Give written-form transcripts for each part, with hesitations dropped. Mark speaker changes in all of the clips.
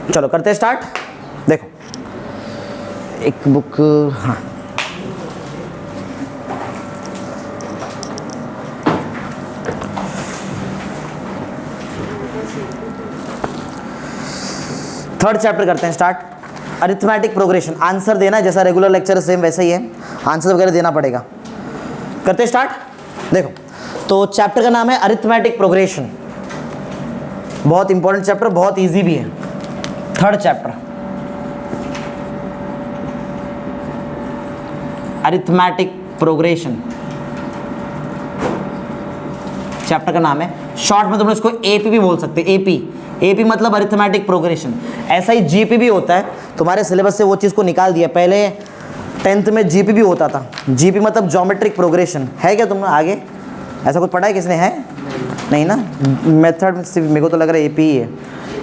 Speaker 1: चलो करते हैं स्टार्ट। देखो एक बुक, हाँ थर्ड चैप्टर करते हैं स्टार्ट। अरिथमेटिक प्रोग्रेशन, आंसर देना है जैसा रेगुलर लेक्चर सेम वैसा ही है, आंसर वगैरह देना पड़ेगा। करते हैं स्टार्ट। देखो तो चैप्टर का नाम है अरिथमेटिक प्रोग्रेशन, बहुत इंपॉर्टेंट चैप्टर, बहुत इजी भी है। Third chapter arithmetic progression chapter का नाम है। शॉर्ट में तुम लोग इसको एपी भी बोल सकते हैं, एपी मतलब अरिथमेटिक प्रोग्रेशन। ऐसा ही जीपी भी होता है, तुम्हारे सिलेबस से वो चीज़ को निकाल दिया। पहले 10th में जीपी भी होता था, जीपी मतलब ज्योमेट्रिक प्रोग्रेशन। है क्या तुमने आगे ऐसा कुछ पढ़ा है किसने? है नहीं ना, मेथड सिर्फ मेरे को तो लग रहा है एपी ही है,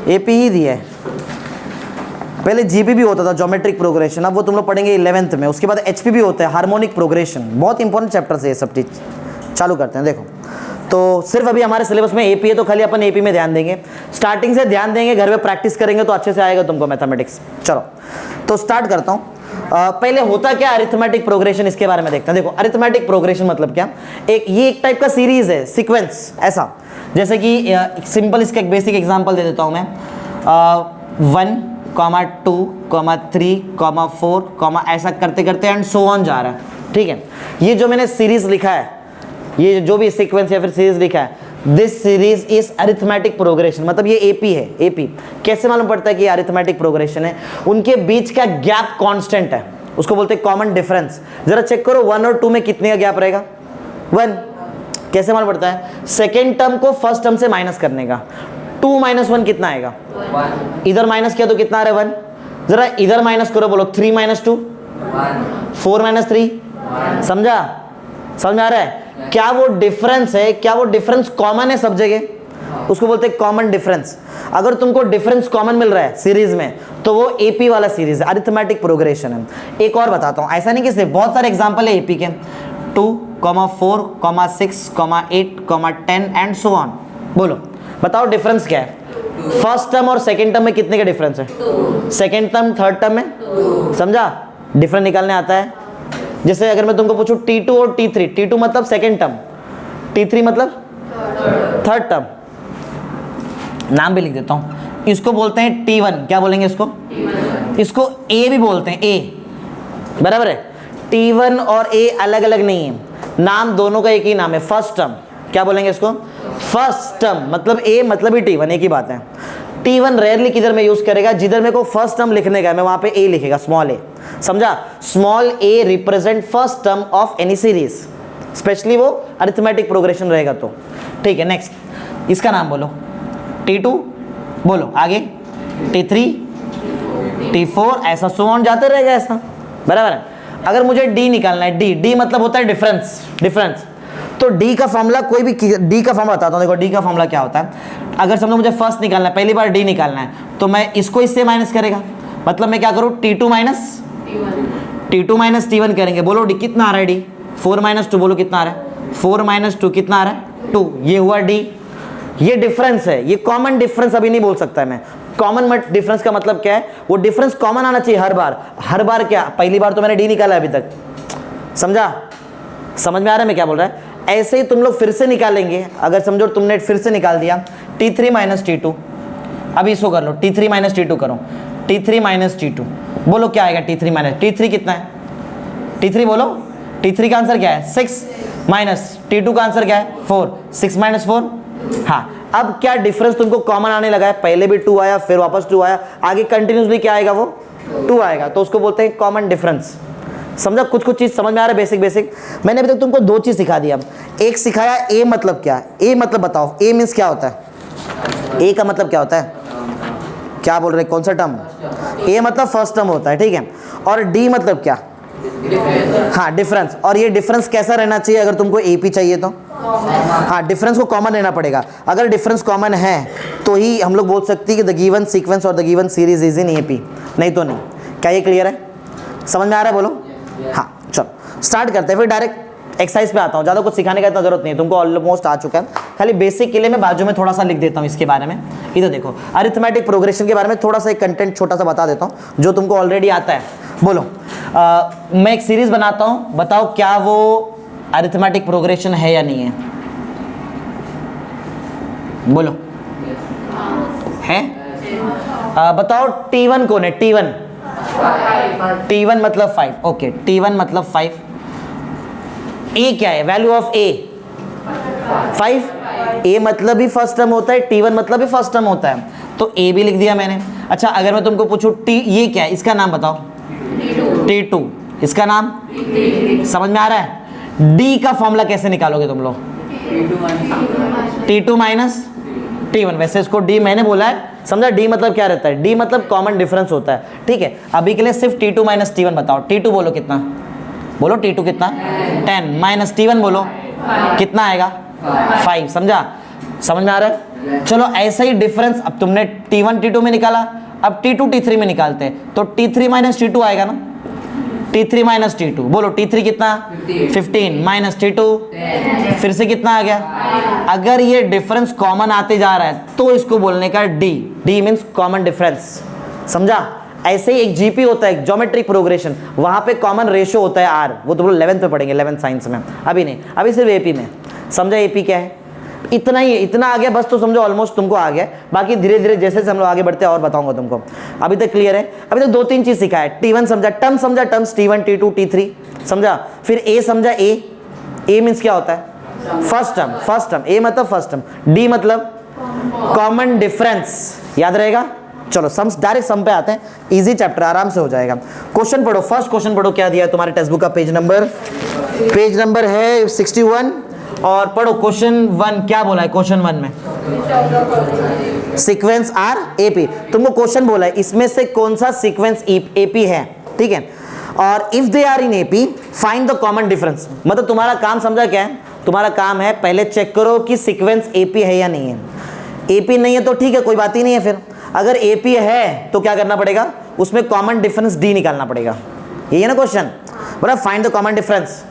Speaker 1: एपी ही दिया है। पहले जीपी भी होता था ज्योमेट्रिक प्रोग्रेशन, अब वो तुम लोग पढ़ेंगे 11th में। उसके बाद एचपी भी होता है हार्मोनिक प्रोग्रेशन। बहुत इंपॉर्टेंट चैप्टर से ये सब चीज़। चालू करते हैं। देखो तो सिर्फ अभी हमारे सिलेबस में एपी है तो खाली अपन एपी में ध्यान देंगे, स्टार्टिंग से ध्यान देंगे, घर में प्रैक्टिस करेंगे तो अच्छे से आएगा तुमको मैथमेटिक्स। चलो तो स्टार्ट करता हूँ। पहले होता क्या अरिथमेटिक प्रोग्रेशन, इसके बारे में देखते हैं। देखो अरिथमेटिक प्रोग्रेशन मतलब क्या, ये एक टाइप का सीरीज है, सीक्वेंस। ऐसा जैसे कि सिंपल इसका एक बेसिक एग्जांपल दे देता हूँ मैं। 1, 2, 3, 4, ऐसा करते करते एंड सो ऑन जा रहा है। ठीक है, ये जो मैंने सीरीज लिखा है, ये जो भी सीक्वेंस या फिर सीरीज लिखा है, this series is arithmetic progression, मतलब ये एपी है। एपी कैसे मालूम पड़ता है कि ये अरिथमेटिक प्रोग्रेशन है? उनके बीच का गैप कांस्टेंट है, उसको बोलते हैं कॉमन डिफरेंस। जरा चेक करो 1 और 2 में कितने का गैप रहेगा? 1। कैसे मालूम पड़ता है? सेकेंड टर्म को फर्स्ट टर्म से माइनस करने का। 2 - 1 कितना आएगा? 1। इधर माइनस किया तो कितना आ रहा है? 1। जरा इधर माइनस करो, बोलो 3 - 2 1, 4 - 3 समझा? समझ में आ रहा है? क्या वो डिफरेंस है, क्या वो डिफरेंस कॉमन है सब जगह? उसको बोलते हैं कॉमन डिफरेंस। अगर तुमको डिफरेंस कॉमन मिल रहा है सीरीज में तो वो एपी वाला सीरीज है, अरिथमेटिक प्रोग्रेशन है। एक और बताता हूँ, ऐसा नहीं कि सिर्फ, बहुत सारे एग्जांपल है एपी के। 2, 4, 6, 8, 10 एंड सो ऑन। बोलो बताओ डिफरेंस क्या है? फर्स्ट टर्म और सेकेंड टर्म में कितने का डिफरेंस है? सेकेंड टर्म थर्ड टर्म में, समझा? डिफरेंस निकालने आता है। जैसे अगर मैं तुमको पूछूं T2 और T3, T2 मतलब सेकेंड टर्म, T3 मतलब थर्ड टर्म। नाम भी लिख देता हूं, इसको बोलते हैं T1। क्या बोलेंगे इसको? इसको A भी बोलते हैं, A बराबर है। T1 और A अलग अलग नहीं है, नाम दोनों का एक ही नाम है, फर्स्ट टर्म। क्या बोलेंगे इसको? फर्स्ट टर्म, मतलब A मतलब ही T1, एक ही बात है। T1 रेयरली किधर में यूज करेगा? जिधर मेरे को फर्स्ट टर्म लिखने का है, मैं वहां पे A लिखेगा, स्मॉल a, समझा? Small a represent first term of any series, specially वो अरिथमेटिक प्रोग्रेशन रहेगा तो। ठीक है, नेक्स्ट इसका नाम बोलो। T2 बोलो, आगे T3, T4, ऐसा सो ऑन जाते रहेगा, ऐसा बराबर है। अगर मुझे D निकालना है, D मतलब होता है डिफरेंस। तो D का फॉर्मूला, कोई भी D का फॉर्मूला बताता हूँ। देखो D का फॉर्मूला क्या होता है? अगर समझो मुझे फर्स्ट निकालना है, पहली बार D निकालना है, तो मैं इसको इससे माइनस करेगा, मतलब मैं क्या करूँ? T2 - T1 करेंगे। बोलो D कितना आ रहा है? D 4 - 2, बोलो कितना आ रहा है? 4 - 2 कितना आ रहा है? 2। ये हुआ D। ये डिफरेंस है, ये कॉमन डिफरेंस अभी नहीं बोल सकता मैं। कॉमन डिफरेंस का मतलब क्या है? वो डिफरेंस कॉमन आना चाहिए हर बार। क्या पहली बार तो मैंने D निकाला अभी तक, समझा? समझ में आ रहा है मैं क्या बोल रहा है? ऐसे ही तुम लोग फिर से निकालेंगे। अगर समझो तुमने फिर से निकाल दिया T3 - T2, अभी इसको कर लो, T3 - T2 करो, T3 - T2, बोलो क्या आएगा? T3 कितना है? T3 बोलो, T3 का आंसर क्या है? 6 माइनस T2 का आंसर क्या है? 4। 6 - 4। हाँ, अब क्या डिफरेंस तुमको कॉमन आने लगा है? पहले भी 2 आया, फिर वापस 2 आया, आगे कंटिन्यूसली क्या आएगा? वो 2 आएगा, तो उसको बोलते हैं कॉमन डिफरेंस। समझा? कुछ चीज समझ में आ रहा है? बेसिक मैंने अभी तक तुमको 2 चीज सिखा दिया। एक सिखाया A मतलब क्या है? A मतलब बताओ, A मीन्स क्या होता है? A का मतलब क्या होता है? क्या बोल रहे हैं? कौन सा टर्म? A मतलब फर्स्ट टर्म होता है, ठीक है। और D मतलब क्या? हाँ, डिफरेंस। और ये डिफरेंस कैसा रहना चाहिए अगर तुमको AP चाहिए तो? हाँ, डिफरेंस को कॉमन लेना पड़ेगा। अगर डिफरेंस कॉमन है तो ही हम लोग बोल सकते हैं कि द गिवन सीक्वेंस और the given series is in AP, नहीं तो नहीं। क्या ये क्लियर है? समझ में आ रहा है? बोलो हाँ। चलो स्टार्ट करते हैं फिर डायरेक्ट। एक्सरसाइज पे आता हूँ, ज़्यादा कुछ सिखाने का इतना जरूरत नहीं है, तुमको ऑलमोस्ट आ चुका है। खाली बेसिक के लिए मैं बाजू में थोड़ा सा लिख देता हूँ इसके बारे में। इधर देखो, अरिथमेटिक प्रोग्रेशन के बारे में थोड़ा सा एक कंटेंट छोटा सा बता देता हूँ जो तुमको ऑलरेडी आता है। बोलो, मैं एक सीरीज बनाता हूँ, बताओ क्या वो अरिथमेटिक प्रोग्रेशन है या नहीं है? बोलो, है? बताओ T1 कौन है? T1 मतलब 5। ओके, T1 मतलब 5। ए क्या है? वैल्यू ऑफ ए 5। ए मतलब भी फर्स्ट टर्म होता है, T1 मतलब भी फर्स्ट टर्म होता है, तो ए भी लिख दिया मैंने। अच्छा, अगर मैं तुमको पूछूं ये क्या है, इसका नाम बताओ। T2। इसका नाम समझ में आ रहा है? डी का फॉर्मूला कैसे निकालोगे तुम लोग? T2 minus T1। वैसे इसको डी मैंने बोला है, समझा? डी मतलब क्या रहता है? डी मतलब कॉमन डिफरेंस होता है, ठीक है। अभी के लिए सिर्फ T2 माइनस T1 बताओ। T2 बोलो कितना? बोलो T2 कितना? 10 माइनस T1 बोलो कितना आएगा? 5। समझा? समझ में आ रहा है? चलो, ऐसा ही डिफरेंस अब तुमने T1 T2 में निकाला, अब T2 T3 में निकालते हैं, तो T3 माइनस T2 आएगा ना। T3 माइनस T2 बोलो, T3 कितना? 15 माइनस T2 फिर से कितना आ गया? अगर ये डिफरेंस कॉमन आते जा रहा है तो इसको बोलने का D. D means common difference, समझा? ऐसे ही एक जीपी होता है, ज्योमेट्रिक प्रोग्रेशन, वहां पे कॉमन रेशियो होता है आर, वो तो 11th में पढ़ेंगे, 11th साइंस में, अभी नहीं, अभी सिर्फ एपी में। समझा एपी क्या है? इतना ही, इतना आ गया बस, तो समझो ऑलमोस्ट तुमको आ गया। बाकी धीरे धीरे जैसे हम लोग आगे बढ़ते हैं और बताऊंगा तुमको। अभी तक क्लियर है? अभी तक 2-3 चीज सिखा है। T1 समझा, टर्म समझा, टर्म्स T1 T2 T3 समझा। फिर ए समझा, ए मीन्स क्या होता है? First term. फर्स्ट टर्म, ए मतलब फर्स्ट टर्म, डी मतलब कॉमन डिफरेंस, याद रहेगा? चलो सम, डायरेक्ट सम पे आते हैं, इजी चैप्टर, आराम से हो जाएगा। क्वेश्चन पढ़ो, फर्स्ट क्वेश्चन पढ़ो, क्या दिया है तुम्हारे टेक्स्ट बुक का? पेज नंबर है 61, और पढ़ो क्वेश्चन 1 क्या बोला है? क्वेश्चन 1 में सीक्वेंस आर एपी, तुमको क्वेश्चन बोला है इसमें से कौन सा सीक्वेंस एपी है, ठीक है? और if they are in AP find the common difference. मतलब तुम्हारा काम समझा क्या है? तुम्हारा काम है पहले चेक करो कि सीक्वेंस एपी है या नहीं है। एपी नहीं है तो ठीक है, कोई बात ही नहीं है। फिर अगर एपी है तो क्या करना पड़ेगा? उसमें कॉमन डिफरेंस डी निकालना पड़ेगा। यही है ना क्वेश्चन? बराबर, find the common difference.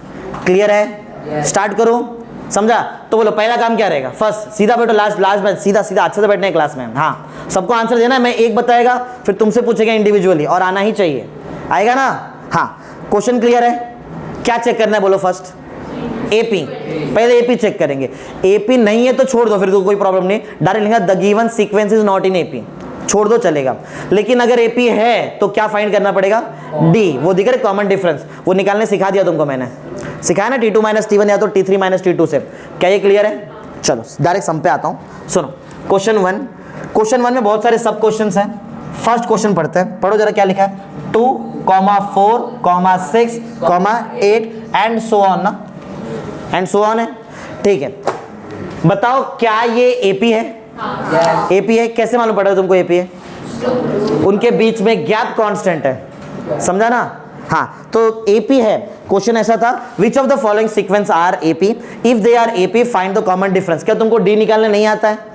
Speaker 1: Clear है? स्टार्ट करो, समझा? तो बोलो पहला काम क्या रहेगा? फर्स्ट सीधा बैठो, लास्ट में सीधा अच्छे से बैठना है क्लास में। हाँ, सबको आंसर देना है, मैं एक बताएगा फिर तुमसे पूछेगा इंडिविजुअली, और आना ही चाहिए, आएगा ना? हाँ, क्वेश्चन क्लियर है? क्या चेक करना है बोलो? फर्स्ट एपी, पहले एपी चेक करेंगे। एपी नहीं है तो छोड़ दो, फिर तो कोई प्रॉब्लम नहीं, डायरेक्ट लिखा the given sequence is not in AP, छोड़ दो चलेगा। लेकिन अगर एपी है तो क्या फाइंड करना पड़ेगा? डी, वो दिख रहा है कॉमन डिफरेंस, वो निकालने सिखा दिया तुमको मैंने, सिखाया ना? T2 माइनस T1 या तो T3 माइनस T2 से। क्या ये क्लियर है? चलो डायरेक्ट सम पे आता हूं। सुनो क्वेश्चन 1, क्वेश्चन 1 में बहुत सारे सब क्वेश्चंस हैं। फर्स्ट क्वेश्चन पढ़ते हैं, पढ़ो जरा क्या लिखा है? 2, 4, 6, 8 एंड सो ऑन ना, एंड सो ऑन है, ठीक है। बताओ क्या ये एपी है? एपी है। कैसे मालूम पड़ा तुमको एपी है? उनके बीच में गैप कांस्टेंट है, समझा ना? हाँ, तो एपी है। क्वेश्चन ऐसा था, which of the following sequence are AP, if they are AP find the common difference. क्या तुमको डी निकालने नहीं आता है?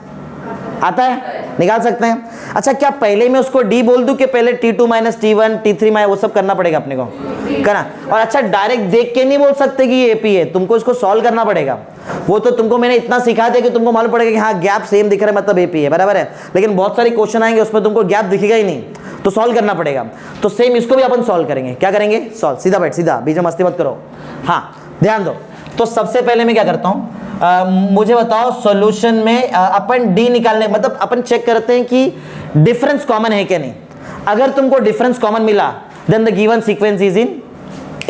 Speaker 1: आता है, निकाल सकते हैं। अच्छा, क्या पहले मैं उसको डी बोल दूं कि पहले T2 minus T1 T3 minus, वो सब करना पड़ेगा अपने को, करना। और अच्छा, डायरेक्ट देख के नहीं बोल सकते कि ये एपी है, तुमको इसको सॉल्व करना पड़ेगा। वो तो तुमको मैंने इतना सिखा दिया कि तुमको मालूम पड़ेगा कि हाँ गैप सेम दिख रहा है मतलब एपी है, बराबर है। लेकिन बहुत सारे क्वेश्चन आएंगे उसमें तुमको गैप दिखेगा ही नहीं, तो सॉल्व करना पड़ेगा। तो सेम इसको भी अपन सॉल्व करेंगे। क्या करेंगे? सॉल्व। सीधा बैठ, सीधा, बीच में मस्ती मत करो। हाँ, ध्यान दो। तो सबसे पहले मैं क्या करता हूँ, मुझे बताओ सॉल्यूशन में अपन डी निकालने, मतलब अपन चेक करते हैं कि डिफरेंस कॉमन है क्या नहीं। अगर तुमको डिफरेंस कॉमन मिला then the given sequence is in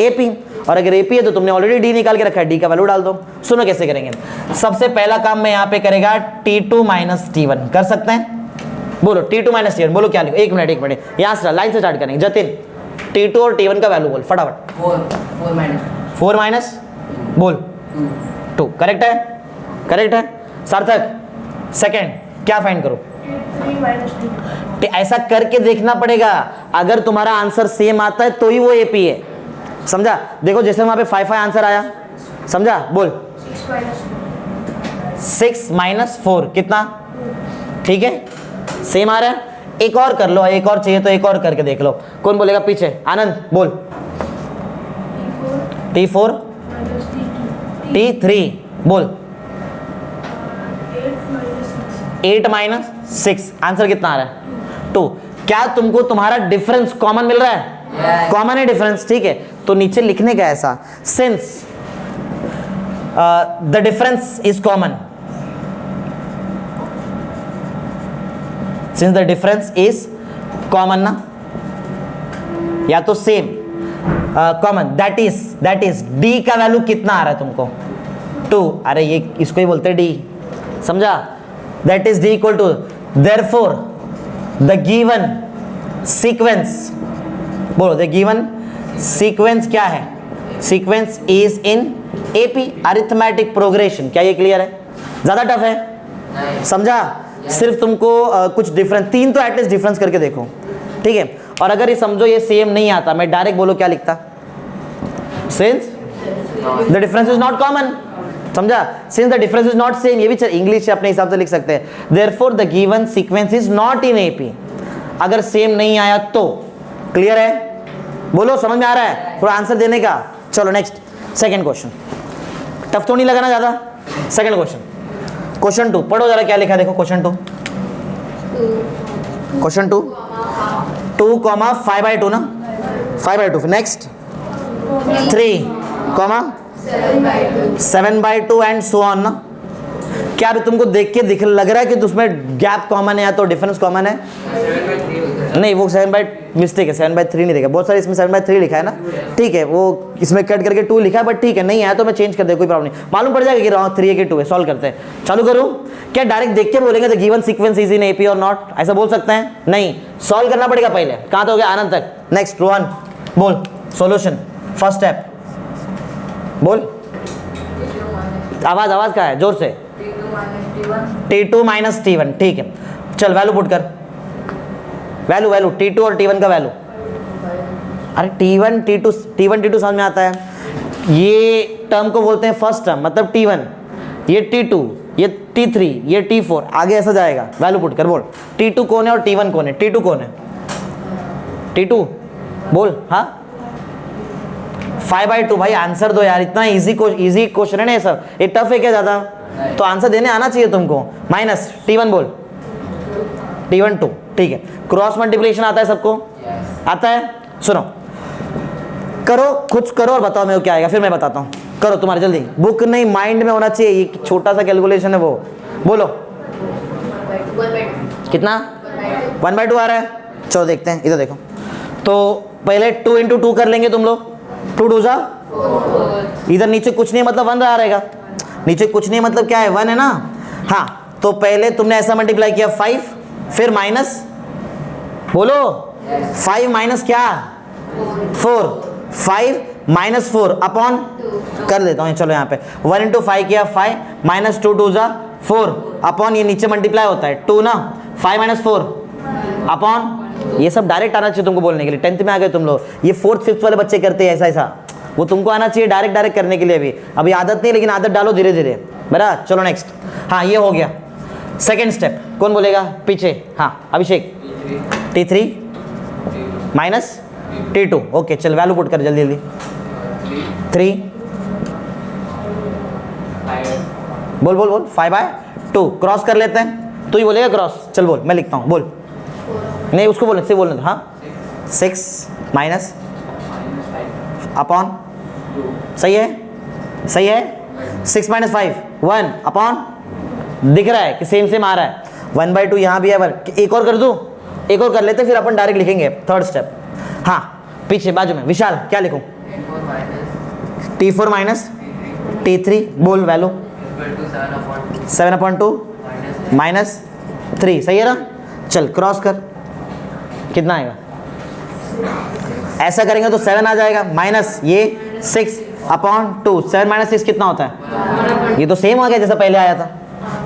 Speaker 1: AP, और अगर एपी है तो तुमने ऑलरेडी डी निकाल के रखा है, डी का वैल्यू डाल दो। सुनो कैसे करेंगे। सबसे पहला काम मैं यहाँ पे करेगा T2 माइनस T1, कर सकते हैं? बोलो T2 माइनस T1, बोलो क्या लिखो? एक मिनट, यहाँ से लाइन से स्टार्ट करेंगे। जतिन, T2 और T1 का वैल्यू बोल फटाफट। 4 माइनस बोल 2, करेक्ट है? करेक्ट है। सार्थक, सेकंड क्या फाइंड करो?
Speaker 2: 3 माइनस 2।
Speaker 1: ऐसा करके देखना पड़ेगा, अगर तुम्हारा आंसर सेम आता है तो ही वो एपी है, समझा? देखो जैसे वहां पे 5 आंसर आया, समझा? बोल 6 माइनस 4 कितना? ठीक है, सेम आ रहा है। एक और कर लो, एक और चाहिए तो एक और करके देख लो। कौन बोलेगा पीछे? आनंद बोल। T4 T3 बोल
Speaker 2: 8
Speaker 1: 8
Speaker 2: minus 6.
Speaker 1: माइनस 6, आंसर कितना आ रहा है 2। क्या तुमको तुम्हारा डिफरेंस कॉमन मिल रहा है? कॉमन है डिफरेंस, ठीक है। तो नीचे लिखने का ऐसा, since the difference is common, since the difference is common ना, या तो same common, that is D का वैल्यू कितना आ रहा है तुमको 2। अरे ये इसको ही बोलते हैं डी, समझा? That is D equal to, therefore the given sequence, बोलो द गिवन सीक्वेंस क्या है? Sequence is in AP, arithmetic progression. क्या ये क्लियर है? ज्यादा टफ है? समझा? सिर्फ तुमको कुछ डिफरेंस, 3 तो एटलीस्ट डिफरेंस करके देखो, ठीक है। और अगर ये समझो ये सेम नहीं आता, मैं डायरेक्ट बोलो क्या लिखता, since the difference is not common, समझा? Since the difference is not same, ये भी इंग्लिश से अपने हिसाब से लिख सकते हैं। Therefore the given sequence is not in AP, अगर सेम नहीं आया तो। क्लियर है? बोलो समझ में आ रहा है थोड़ा आंसर देने का? चलो नेक्स्ट, सेकंड क्वेश्चन। टफ तो नहीं लगाना ज्यादा। सेकंड क्वेश्चन, क्वेश्चन 2 पढ़ो जरा क्या लिखा है, देखो क्वेश्चन 2, क्वेश्चन 2 2 कॉमा 5/2 ना, 5/2। Next 3 comma 7/2 and so on ना। क्या अभी तुमको देख के लग रहा है कि उसमें गैप कॉमन है या तो डिफरेंस कॉमन है? नहीं, वो 7 मिस्टेक है, 7/3 नहीं देखा, बहुत सारे इसमें 7/3 लिखा है ना, ठीक है। वो इसमें कट करके 2 लिखा है, बट ठीक है, नहीं आया तो मैं चेंज कर दे, कोई प्रॉब्लम नहीं। मालूम पड़ जाएगा कि रॉन्ग 3 है कि 2 है। सॉल्व करते हैं, चालू करूँ? क्या डायरेक्ट देख के बोलेंगे the given sequence is in AP और नॉट, ऐसा बोल सकते हैं? नहीं, सॉल्व करना पड़ेगा पहले। कहाँ तो हो गया? आनंद तक। नेक्स्ट रोहन बोल सॉल्यूशन, फर्स्ट स्टेप बोल। आवाज का है, जोर से। T2 माइनस T1, ठीक है। चल वैल्यू पुट कर, वैल्यू T2 और T1 का वैल्यू। अरे T1 T2 समझ में आता है। ये टर्म को बोलते हैं फर्स्ट टर्म, मतलब T1, ये T2, ये T3, ये T4, आगे ऐसा जाएगा। वैल्यू पुट कर, बोल T2 कौन है और T1 कौन है? T2 कौन है? T2 बोल। हाँ 5/2 भाई, आंसर दो यार, इतना इजी क्वेश्चन है ना ये सब, ये टफ है क्या ज़्यादा? तो आंसर देने आना चाहिए तुमको। माइनस T1 बोल, T1 2, ठीक है। क्रॉस मल्टीप्लिकेशन आता है सबको? आता है? सुनो, करो, खुद करो और बताओ मेरे को क्या आएगा, फिर मैं बताता हूँ। करो तुम्हारे जल्दी, बुक नहीं माइंड में होना चाहिए, ये छोटा सा कैलकुलेशन है वो। बोलो कितना? 1/2 आ रहा है। चलो देखते हैं, इधर देखो। तो पहले 2 × 2 कर लेंगे तुम लोग, 2 2 जा, इधर नीचे कुछ नहीं मतलब 1 रहा रहेगा, नीचे कुछ नहीं मतलब क्या है? 1 है ना। हाँ, तो पहले तुमने ऐसा मल्टीप्लाई किया 5, फिर माइनस, बोलो 5 माइनस क्या? 4, 5 माइनस 4 अपॉन, कर देता हूँ चलो यहाँ पे 1 × 5 किया 5, माइनस 2 2 जा 4 अपॉन, ये नीचे मल्टीप्लाई होता है 2 ना, 5 माइनस 4 अपॉन, ये सब डायरेक्ट आना चाहिए तुमको बोलने के लिए। 10th में आ गए तुम लोग, ये 4th 5th वाले बच्चे करते हैं ऐसा, वो तुमको आना चाहिए डायरेक्ट करने के लिए। अभी आदत नहीं, लेकिन आदत डालो धीरे धीरे, बरा। चलो नेक्स्ट, हाँ ये हो गया सेकेंड स्टेप। कौन बोलेगा पीछे? हाँ अभिषेक। T3 minus T2, okay. चल वैल्यू पुट कर जल्दी जल्दी। 3 बोल बोल बोल 5/2 क्रॉस कर लेते हैं, तू ही बोलेगा क्रॉस। चल बोल, मैं लिखता हूँ, बोल। नहीं उसको बोलने से बोलने, हाँ 6 माइनस अपॉन, सही है? सही है। 6 माइनस 5 1 अपॉन, दिख रहा है कि सेम आ रहा है। 1/2 यहाँ भी है, एक और कर दूँ, एक और कर लेते फिर अपन डायरेक्ट लिखेंगे थर्ड स्टेप। हाँ पीछे बाजू में विशाल, क्या लिखूँ? T4 माइनस T3, बोल वैल्यू 7/2 माइनस 3, सही है ना? चल क्रॉस कर, कितना आएगा? ऐसा करेंगे तो 7 आ जाएगा, माइनस ये 6/2, 7 माइनस 6 कितना होता है? ये तो सेम आ गया जैसा पहले आया था।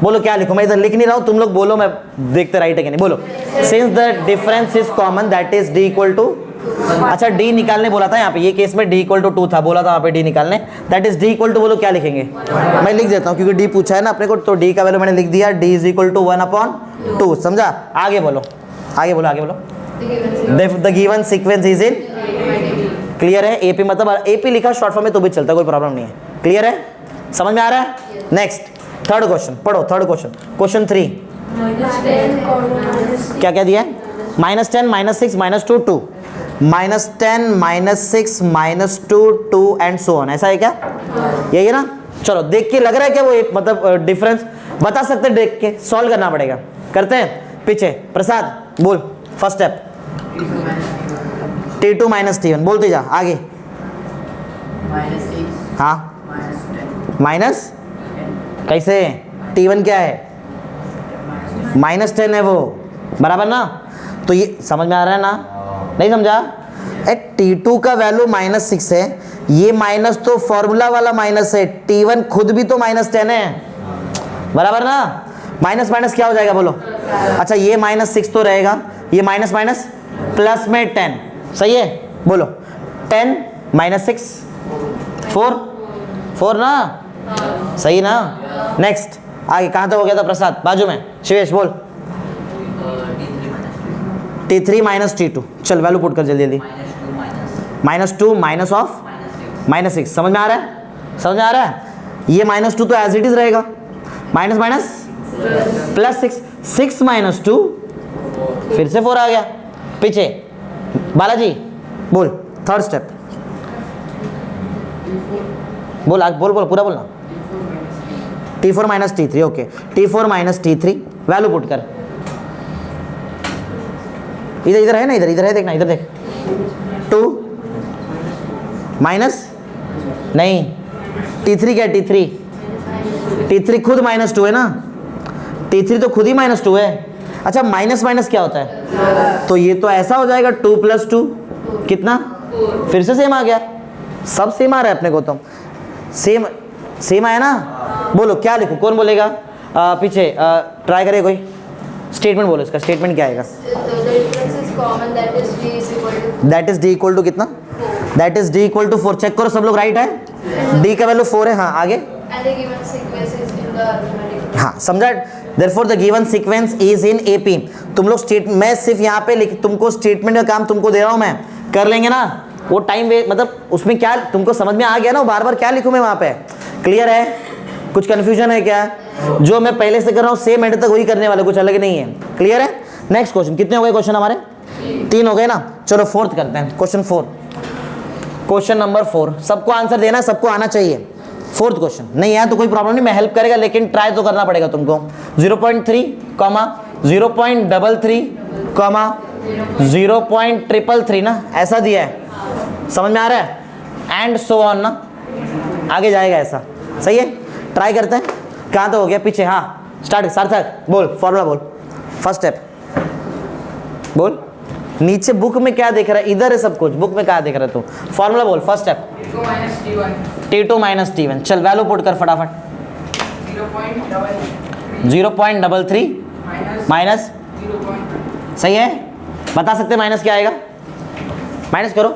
Speaker 1: बोलो क्या लिखूं? मैं इधर लिख नहीं रहा हूं, तुम लोग बोलो, मैं देखते राइट है कि नहीं। बोलो since the difference is common that is D equal to, अच्छा D निकालने बोला था यहाँ पे, ये केस में D इक्वल टू 2 था, बोला था वहाँ पे D निकालने, that is D equal to, बोलो क्या लिखेंगे? मैं लिख देता हूँ क्योंकि D पूछा है ना अपने को, तो D का वैल्यू मैंने लिख दिया, D इज इक्वल टू 1/2, समझा? आगे बोलो, आगे बोलो, आगे बोलो। The given sequence is in, clear है? AP मतलब AP लिखा शॉर्ट फॉर्म में तो भी चलता है, कोई प्रॉब्लम नहीं है। क्लियर है? समझ में आ रहा है? नेक्स्ट थर्ड क्वेश्चन पढ़ो, थर्ड क्वेश्चन, क्वेश्चन 3 क्या क्या दिया है? -10 -6 -2 2, -10 -6 -2 2 एंड सो ऑन, ऐसा है क्या? यही है ना? चलो देख के लग रहा है क्या वो एक मतलब डिफरेंस बता सकते हैं, देख के सॉल्व करना पड़ेगा, करते हैं। पीछे प्रसाद बोल, फर्स्ट स्टेप T2 - T1 बोलते जा आगे।
Speaker 3: -6
Speaker 1: हाँ
Speaker 3: -10
Speaker 1: माइनस कैसे? T1 क्या है? -10 है वो, बराबर ना? तो ये समझ में आ रहा है ना? नहीं समझा? T2 का वैल्यू -6 है, ये माइनस तो फॉर्मूला वाला माइनस है, T1 खुद भी तो -10 है, बराबर ना? माइनस माइनस क्या हो जाएगा बोलो? अच्छा ये -6 तो रहेगा, ये माइनस माइनस प्लस में 10, सही है? बोलो 10 -6 4 ना, सही ना? नेक्स्ट आगे कहाँ तक हो गया था प्रसाद? बाजू में शिवेश बोल। T3 - T2, चल वैल्यू पुट कर जल्दी जल्दी। -2 माइनस ऑफ -6, समझ में आ रहा है? समझ में आ रहा है? ये -2 तो एज इट इज रहेगा, माइनस माइनस प्लस 6 - 2 फिर से 4 आ गया। पीछे बालाजी बोल, थर्ड स्टेप बोल, आज बोल बोल पूरा बोलना। T4 - T3, okay, T4 - T3 value put कर। इधर इधर है ना, इधर इधर है, देखना इधर देख। 2 माइनस नहीं, T3 क्या है? T3 खुद -2 है ना, T3 तो खुद ही -2 है। अच्छा माइनस माइनस क्या होता है? तो ये तो ऐसा हो जाएगा 2 + 2 कितना? फिर से सेम आ गया, सब सेम आ रहा है अपने को, तो सेम आया ना? बोलो क्या लिखो, कौन बोलेगा? पीछे ट्राई करिए कोई, स्टेटमेंट बोलो, इसका स्टेटमेंट क्या आएगा? दैट इज D = कितना? दैट इज D = 4, चेक करो सब लोग, राइट है? D का वैल्यू 4 है, हाँ आगे। हाँ समझा? Therefore the given sequence is in AP। तुम लोग मैं सिर्फ यहाँ पे तुमको स्टेटमेंट का काम तुमको दे रहा हूँ, मैं कर लेंगे ना वो टाइम वे, मतलब उसमें क्या तुमको समझ में आ गया ना? बार बार क्या लिखूँ मैं वहाँ पे? क्लियर है? कुछ कन्फ्यूजन है क्या? जो मैं पहले से कर रहा हूँ सेम एंड तक वही करने वाला, कुछ अलग नहीं है। क्लियर है? नेक्स्ट क्वेश्चन, कितने हो गए क्वेश्चन हमारे? 3 हो गए ना? चलो फोर्थ करते हैं, क्वेश्चन 4, क्वेश्चन नंबर 4। सबको आंसर देना है, सबको आना चाहिए। फोर्थ क्वेश्चन नहीं आया तो कोई प्रॉब्लम नहीं, मैं हेल्प करेगा, लेकिन ट्राई तो करना पड़ेगा तुमको। 0.3, 0.33, 0.333 ना, ऐसा दिया है, समझ में आ रहा है? एंड सो ऑन ना, आगे जाएगा ऐसा, सही है? ट्राई करते हैं। कहाँ तो हो गया? पीछे, हाँ स्टार्ट। सार्थक बोल, फॉर्मूला बोल, फर्स्ट स्टेप बोल। नीचे बुक में क्या देख रहा है? इधर है सब कुछ, बुक में क्या देख रहा है तू? फॉर्मूला बोल, फर्स्ट स्टेप। T2 - T1, चल वैल्यू पुट कर फटाफट। 0.33 माइनस, सही है? बता सकते माइनस क्या आएगा? माइनस करो।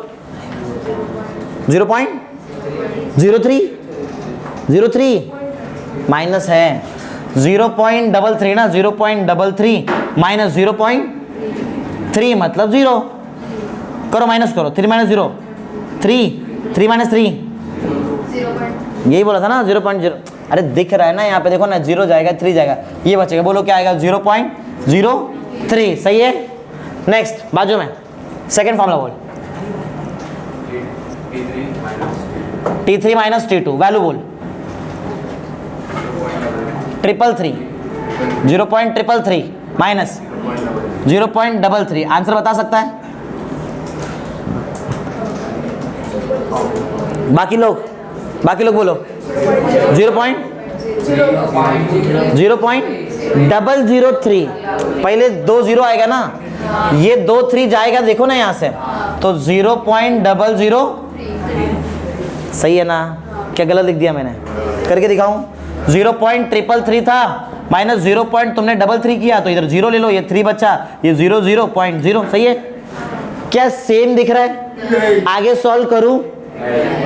Speaker 1: 0.03 माइनस है 0.33 ना, 0.33 माइनस 0.3 मतलब 0 करो, माइनस करो। 3 - 0 3 - 3 यही बोला था ना 0.0। अरे दिख रहा है ना यहाँ पे, देखो ना 0 जाएगा 3 जाएगा, ये बचेगा। बोलो क्या आएगा? 0.03, सही है? नेक्स्ट बाजू में सेकेंड फॉर्मूला बोल। T3 - T2 वैल्यू बोल। 333 0.333 माइनस 0.33, आंसर बता सकता है? बाकी लोग बोलो। 0.003, पहले 2 0 आएगा ना, ये 2 3 जाएगा, देखो ना यहाँ से, तो 0.00, सही है ना? क्या गलत लिख दिया मैंने? करके दिखाऊं? 0.333 था माइनस 0. तुमने 3 किया तो इधर 0 ले लो, ये 3 बचा, ये 0.0, सही है? क्या सेम दिख रहा है? आगे सॉल्व करूं?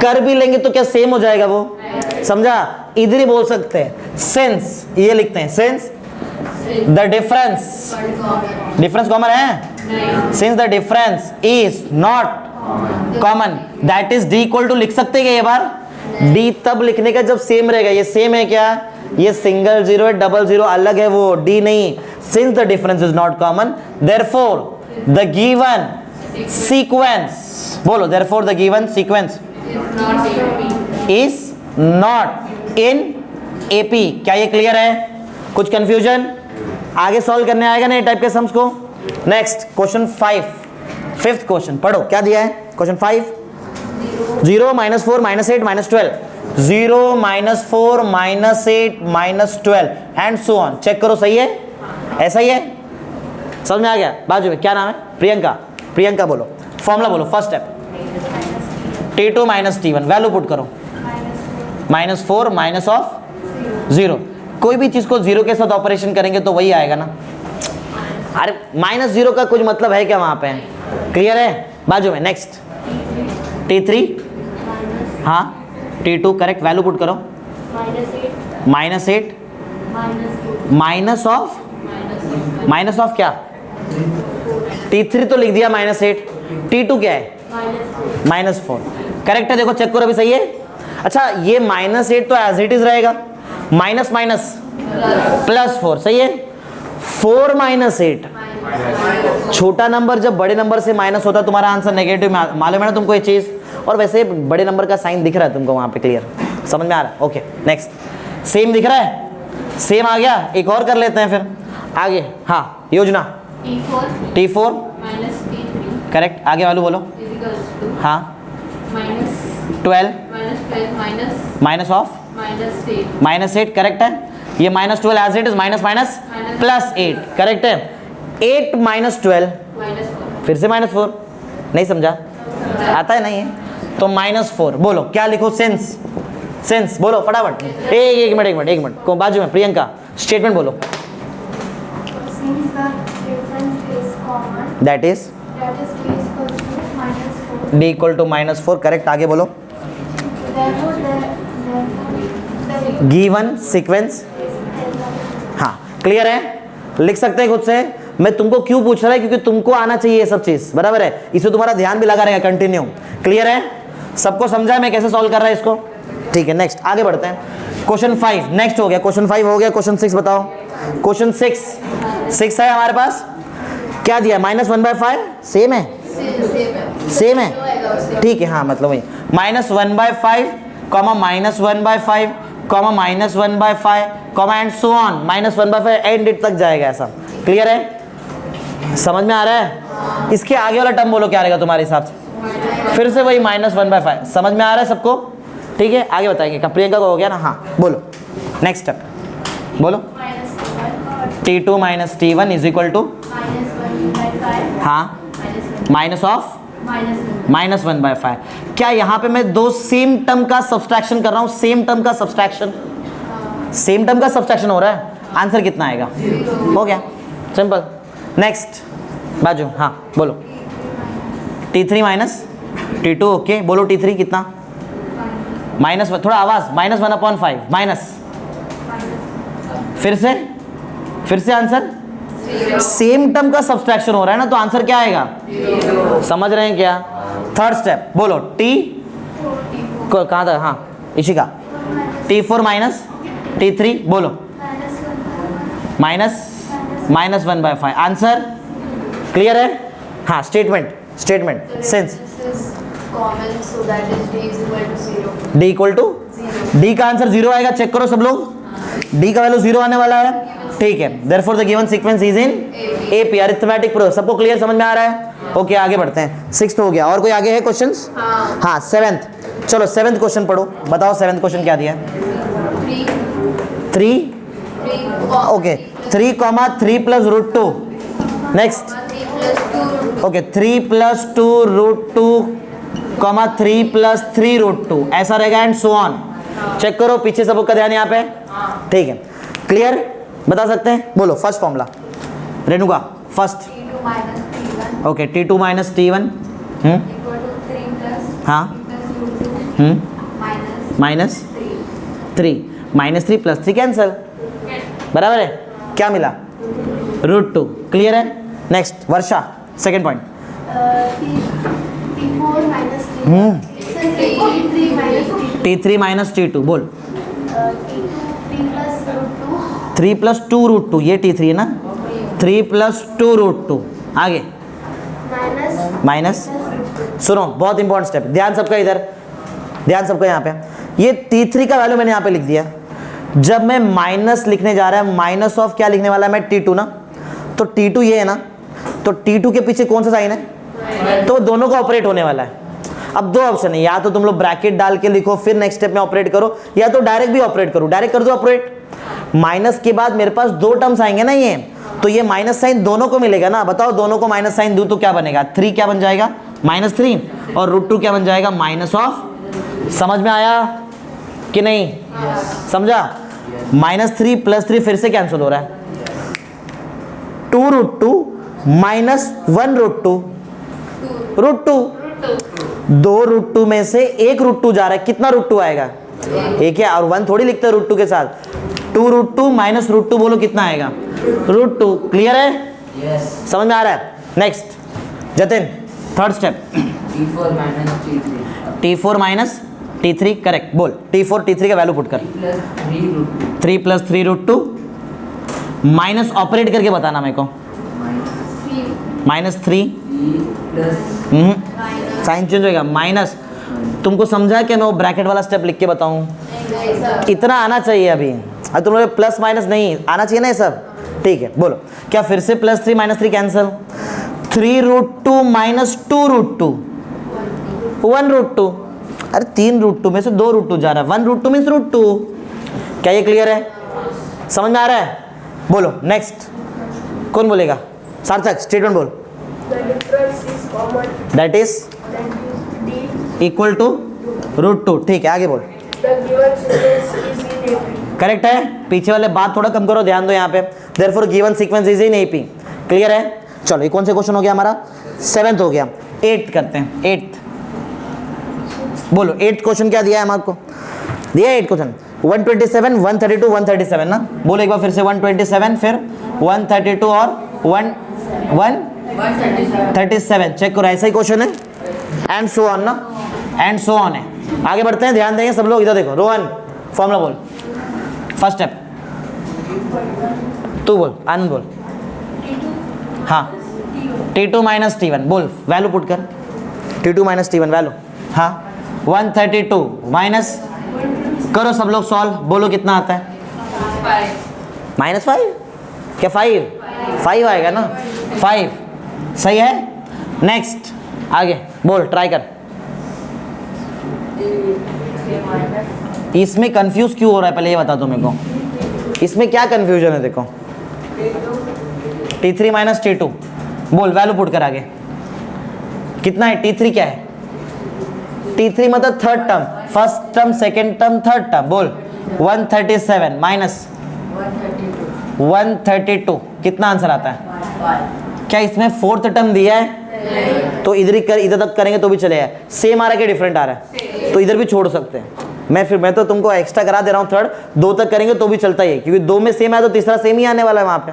Speaker 1: कर भी लेंगे तो क्या सेम हो जाएगा वो? समझा? इधर ही बोल सकते हैं सिंस, ये लिखते हैं सिंस द डिफरेंस कॉमन है, since the difference is not common, that is D = लिख सकते हैं ये बार डी तब लिखने का जब सेम रहेगा। ये सेम है क्या? ये सिंगल जीरो है, डबल जीरो अलग है, वो डी नहीं। Since the difference is not common, therefore the given sequence, बोलो therefore the given sequence is not in AP. क्या ये क्लियर है? कुछ कंफ्यूजन? आगे सॉल्व करने आएगा ना टाइप के सम्स को। नेक्स्ट क्वेश्चन 5, फिफ्थ क्वेश्चन पढ़ो। क्या दिया है question 5? 0 -4 -8 -12, 0 -4 -8 -12 and so on. Check करो सही है? ऐसा ही है? समझ में आ गया? बाजू में क्या नाम है? प्रियंका। प्रियंका बोलो फॉर्मूला बोलो। First step T2 - T1 value put करो। -4 माइनस ऑफ 0। कोई भी चीज को 0 के साथ ऑपरेशन करेंगे तो वही आएगा ना। अरे -0 का कुछ मतलब है क्या वहां पे? क्लियर है? बाजू में नेक्स्ट T3, हाँ T2 करेक्ट। वैल्यू पुट करो। -8 माइनस ऑफ क्या? T3 तो लिख दिया -8, T2 क्या है? -4। करेक्ट है? देखो चेक करो अभी सही है। अच्छा ये -8 तो एज इट इज रहेगा, माइनस माइनस +4 सही है। 4 - 8 छोटा नंबर जब बड़े नंबर से माइनस होता है तुम्हारा आंसर नेगेटिव। मालूम है ना तुमको ये चीज? और वैसे बड़े नंबर का साइन दिख रहा है तुमको वहां पे? क्लियर समझ में आ रहा है? Okay next. सेम दिख रहा है? सेम आ गया। एक और कर लेते हैं फिर आगे। हाँ योजना T4 करेक्ट। आगे वालों बोलो। हाँ 12 माइनस ऑफ -8 करेक्ट है। ये -12 as it is minus +8 correct है। 8 - 12 फिर से -4। नहीं समझा? आता है नहीं है तो -4 बोलो। क्या लिखो? सेंस। सेंस बोलो फटाफट। एक मिनट को बाजू में प्रियंका स्टेटमेंट बोलो।
Speaker 2: Since the difference is common,
Speaker 1: that is
Speaker 2: that is d is equal to -4.
Speaker 1: d equal to -4 correct. आगे बोलो।
Speaker 2: Therefore, the
Speaker 1: given sequence. हाँ क्लियर है? लिख सकते हैं खुद से। मैं तुमको क्यों पूछ रहा है? क्योंकि तुमको आना चाहिए ये सब चीज, बराबर है? इसमें तुम्हारा ध्यान भी लगा रहेगा कंटिन्यू। क्लियर है? सबको समझा है मैं कैसे सॉल्व कर रहा है इसको? ठीक है नेक्स्ट आगे बढ़ते हैं। क्वेश्चन 5 नेक्स्ट हो गया। क्वेश्चन 5 हो गया। क्वेश्चन 6 बताओ। क्वेश्चन 6 है हमारे पास। क्या दिया? -1/5 सेम है? सेम है ठीक है। हाँ मतलब वही -1/5 -1/5 -1/5 and so on -1/5 and it तक जाएगा ऐसा। क्लियर है? समझ में आ रहा है? इसके आगे वाला टर्म बोलो क्या रहेगा तुम्हारे हिसाब से? फिर से वही -1/5। समझ में आ रहा है सबको? ठीक है आगे बताएंगे। प्रियंका को हो गया ना? हाँ बोलो नेक्स्ट स्टेप बोलो। T2 - T1 is equal to हाँ माइनस ऑफ -1/5। क्या यहाँ पे मैं दो सेम टर्म का सब्सट्रैक्शन कर रहा हूँ? सेम टर्म का सब्सट्रैक्शन हो रहा है। आंसर कितना आएगा? हो गया सिंपल। नेक्स्ट बाजू हाँ बोलो। T3 - T2 okay. बोलो T3 कितना? माइनस थोड़ा आवाज -1/5 माइनस फिर से आंसर सेम टर्म का सब्सट्रैक्शन हो रहा है ना तो आंसर क्या आएगा? समझ रहे हैं क्या? थर्ड स्टेप बोलो। T को कहाँ था? हाँ इशिका। T4 - T3 बोलो -1/5 आंसर। क्लियर है? हाँ statement sense.
Speaker 2: common, so that is d is equal to 0.
Speaker 1: D equal to D का आंसर 0 आएगा। चेक करो सब लोग। D का वैल्यू 0 आने वाला है। ठीक है therefore the given sequence is in AP arithmetic proof. सबको क्लियर समझ में आ रहा है? ओके आगे बढ़ते हैं। 6th हो गया। और कोई आगे है क्वेश्चंस? हाँ 7th। चलो 7th क्वेश्चन पढ़ो। बताओ 7th क्वेश्चन क्या दिया है? 3 ओके 3 + 2 नेक्स्ट ओके 3 + 2 √2 3 + 3 √2 ऐसा रहेगा एंड सो ऑन। चेक करो पीछे सबका ध्यान यहाँ पे। ठीक है क्लियर? बता सकते हैं? बोलो first formula Renuka first.
Speaker 2: T2 - T1
Speaker 1: okay T2 - T1
Speaker 2: equal to 3 plus
Speaker 1: हाँ
Speaker 2: √2 minus
Speaker 1: 3 -3 + 3 कैंसल। बराबर है? क्या मिला? √2। क्लियर है? Next Varsha second point.
Speaker 2: T4 - T3 since T3 - T2
Speaker 1: T3 minus T2 बोल।
Speaker 2: T2 3 plus root 2
Speaker 1: 3 + 2 √2 ये T3 है ना, 3 + 2 √2 आगे माइनस। सुनो बहुत इंपॉर्टेंट स्टेप, ध्यान सबका इधर, ध्यान सबका यहाँ पे। ये T3 का वैल्यू मैंने यहाँ पे लिख दिया। जब मैं माइनस लिखने जा रहा है, माइनस ऑफ क्या लिखने वाला है मैं, T2 ना, तो T2 ये है ना, तो T2 के पीछे कौन सा साइन है, तो दोनों का ऑपरेट होने वाला है। अब दो ऑप्शन है, या तो तुम लोग ब्रैकेट डाल के लिखो फिर नेक्स्ट स्टेप में ऑपरेट करो, या तो डायरेक्ट भी ऑपरेट करो, डायरेक्ट कर दो ऑपरेट। माइनस के बाद मेरे पास दो टर्म्स आएंगे ना, ये तो ये माइनस साइन दोनों को मिलेगा ना। बताओ दोनों को माइनस साइन दूं तो क्या बनेगा, 3 क्या बन जाएगा -3 और √2 क्या बन जाएगा माइनस ऑफ। समझ में आया कि नहीं, समझा। -3 + 3 फिर से कैंसिल हो रहा है, 2 √2 माइनस 1 √2 √2, 2 √2 में से 1 √2 जा रहा है, कितना √2 आएगा, एक है, और 1 थोड़ी लिखते हैं √2 के साथ। 2 √2 माइनस √2 बोलो कितना आएगा, √2। क्लियर है, समझ में आ रहा है। Next Jatin, third step, T4 minus T3 correct, बोल T4 T3 का वैल्यू पुट कर, 3 + 3 √2 माइनस ऑपरेट करके बताना मेरे को, -3 साइन चेंज होएगा माइनस। तुमको समझा कि मैं वो ब्रैकेट वाला स्टेप लिख के बताऊं, इतना आना चाहिए अभी। अब तुम लोग प्लस माइनस नहीं आना चाहिए ना ये सब, ठीक है। बोलो क्या फिर से +3 -3 कैंसिल, 3 √2 माइनस 2 √2 1 √2। अरे 3 √2 में से 2 √2 जा रहा है, 1 √2 मीन्स √2। क्या ये क्लियर है, समझ में आ रहा है। बोलो नेक्स्ट कौन बोलेगा, सार्थक स्टेटमेंट बोल। दैट इज इक्वल टू √2, ठीक है आगे बोल। करेक्ट है, पीछे वाले बात थोड़ा कम करो, ध्यान दो यहाँ पे। Therefore given sequence is in AP। Clear है, चलो ये कौन से क्वेश्चन हो गया हमारा, 7th हो गया। 8th करते हैं, 8th बोलो। 8th क्वेश्चन क्या दिया है हमारे को, दिया है 8th क्वेश्चन 127 132 137 ना, बोलो एक बार फिर से 127 फिर 132 और 137 चेक करो, ऐसा ही क्वेश्चन है, एंड सो ऑन ना, एंड सो ऑन है। आगे बढ़ते हैं, ध्यान देंगे सब लोग, इधर देखो। रोहन फॉर्मूला बोल, फर्स्ट स्टेप तू बोल, आनंद बोल। हाँ T2 माइनस T1 बोल, वैल्यू पुट कर, T2 माइनस T1 वैल्यू। हाँ 132 माइनस करो सब लोग सॉल्व, बोलो कितना आता है, -5 क्या 5 आएगा ना, 5 सही है। नेक्स्ट आगे बोल, ट्राई कर। इसमें कंफ्यूज क्यों हो रहा है पहले ये बता दो मेरे को, इसमें क्या कंफ्यूजन है। देखो T3 माइनस T2 बोल, वैल्यू पुट कर आगे कितना है। T3 क्या है, T3 मतलब third term, first term second term third term, बोल 137 माइनस 132 कितना आंसर आता है। क्या इसमें फोर्थ टर्म दिया है, तो इधर ही कर, इधर तक करेंगे तो भी चलेगा। सेम आ रहा है कि डिफरेंट आ रहा है, तो इधर भी छोड़ सकते हैं। मैं तो तुमको एक्स्ट्रा करा दे रहा हूँ, थर्ड 2 तक करेंगे तो भी चलता ही है, क्योंकि 2 में सेम है तो तीसरा सेम ही आने वाला है वहाँ पे,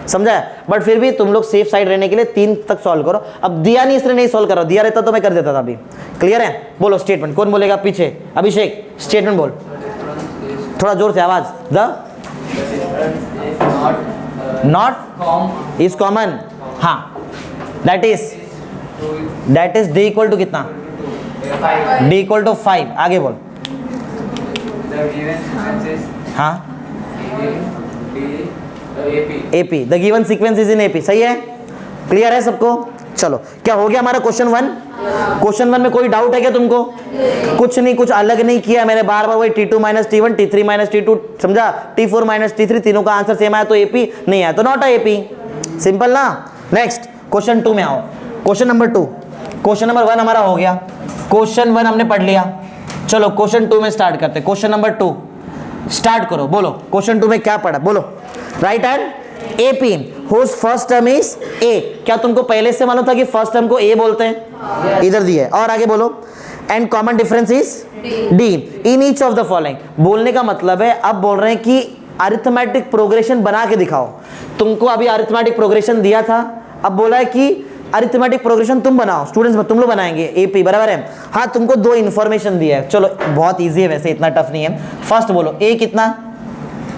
Speaker 1: समझा है। बट फिर भी तुम लोग सेफ साइड रहने के लिए 3 तक सॉल्व करो। अब दिया नहीं, इसलिए नहीं सॉल्व करो, दिया रहता तो मैं कर देता था अभी। क्लियर है, बोलो स्टेटमेंट, कौन बोलेगा पीछे, अभिषेक स्टेटमेंट बोल, थोड़ा जोर से आवाज। द नॉट इज कॉमन, हाँ that is D equal to कितना, D इक्वल टू 5। आगे बोल। हाँ AP, the given sequence is in AP, सही है, क्लियर है सबको। चलो क्या हो गया हमारा क्वेश्चन 1। क्वेश्चन 1 में कोई डाउट है क्या तुमको, कुछ नहीं, कुछ अलग नहीं किया मैंने, बार बार वही T2 minus T1 T3 minus T2 समझा, T4 माइनस T3, तीनों का आंसर सेम आया तो AP, नहीं आया तो नॉट है AP, सिंपल ना। नेक्स्ट क्वेश्चन 2 में आओ, क्वेश्चन नंबर 2। क्वेश्चन नंबर 1 हमारा हो गया, क्वेश्चन 1 हमने पढ़ लिया। चलो क्वेश्चन 2 में स्टार्ट करते हैं। क्वेश्चन नंबर 2 स्टार्ट करो, बोलो क्वेश्चन 2 में क्या पढ़ा, बोलो। Right hand AP whose first term is A। क्या तुमको पहले से मालूम था कि फर्स्ट टर्म को A बोलते हैं, इधर दिया है। और आगे बोलो, and common difference is D in each of the following. बोलने का मतलब है, अब बोल रहे हैं कि अरिथमेटिक प्रोग्रेशन बना के दिखाओ। तुमको अभी अरिथमेटिक प्रोग्रेशन दिया था, अब बोला है कि अरिथमेटिक प्रोग्रेशन तुम बनाओ, स्टूडेंट्स तुम लोग बनाएंगे, एपी बराबर है। हाँ तुमको दो इन्फॉर्मेशन दिया है, चलो बहुत इजी है वैसे, इतना टफ नहीं है। फर्स्ट बोलो ए कितना,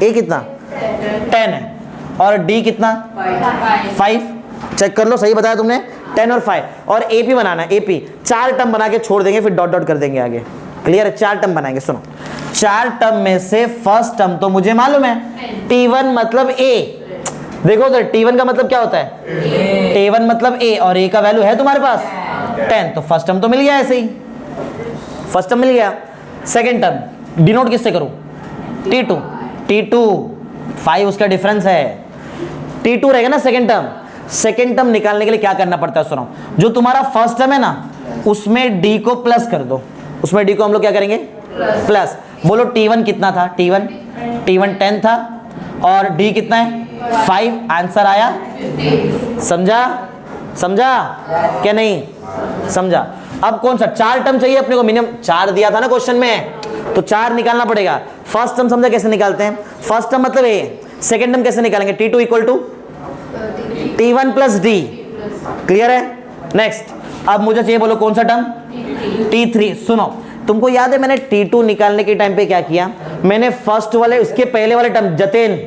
Speaker 1: ए कितना 10 है और डी कितना 5, चेक कर लो सही बताया तुमने, 10 और 5। और एपी बनाना है, एपी 4 टर्म बना के छोड़ देंगे, फिर डॉट डॉट कर देंगे आगे, क्लियर है। 4 टर्म बनाएंगे, सुनो 4 टर्म में से फर्स्ट टर्म तो मुझे मालूम है, T1 मतलब ए, देखो तो T1 का मतलब क्या होता है, T1 मतलब ए, और ए का वैल्यू है तुम्हारे पास 10, तो फर्स्ट टर्म तो मिल गया ऐसे ही, फर्स्ट टर्म मिल गया। सेकंड टर्म डिनोट किससे करूं, T2, T2 5 उसका डिफरेंस है, T2 रहेगा ना सेकंड टर्म। सेकंड टर्म निकालने के लिए क्या करना पड़ता है, सुनो, जो तुम्हारा फर्स्ट टर्म है ना उसमें डी को प्लस कर दो, उसमें डी को हम लोग क्या करेंगे प्लस। बोलो T1 कितना था, T1 10 था और डी कितना है 5, आंसर आया, समझा, समझा क्या नहीं समझा। अब कौन सा 4 टर्म चाहिए अपने को, मिनिमम 4 दिया था ना क्वेश्चन में, तो 4 निकालना पड़ेगा। फर्स्ट टर्म समझा कैसे निकालते हैं, फर्स्ट टर्म मतलब ए, सेकंड टर्म कैसे निकालेंगे, T2 equal to T1 plus D, clear है। नेक्स्ट अब मुझे चाहिए, बोलो कौन सा टर्म, T3। सुनो तुमको याद है मैंने T2 निकालने के टाइम पे क्या किया, मैंने फर्स्ट वाले उसके पहले वाले टर्म जतेन,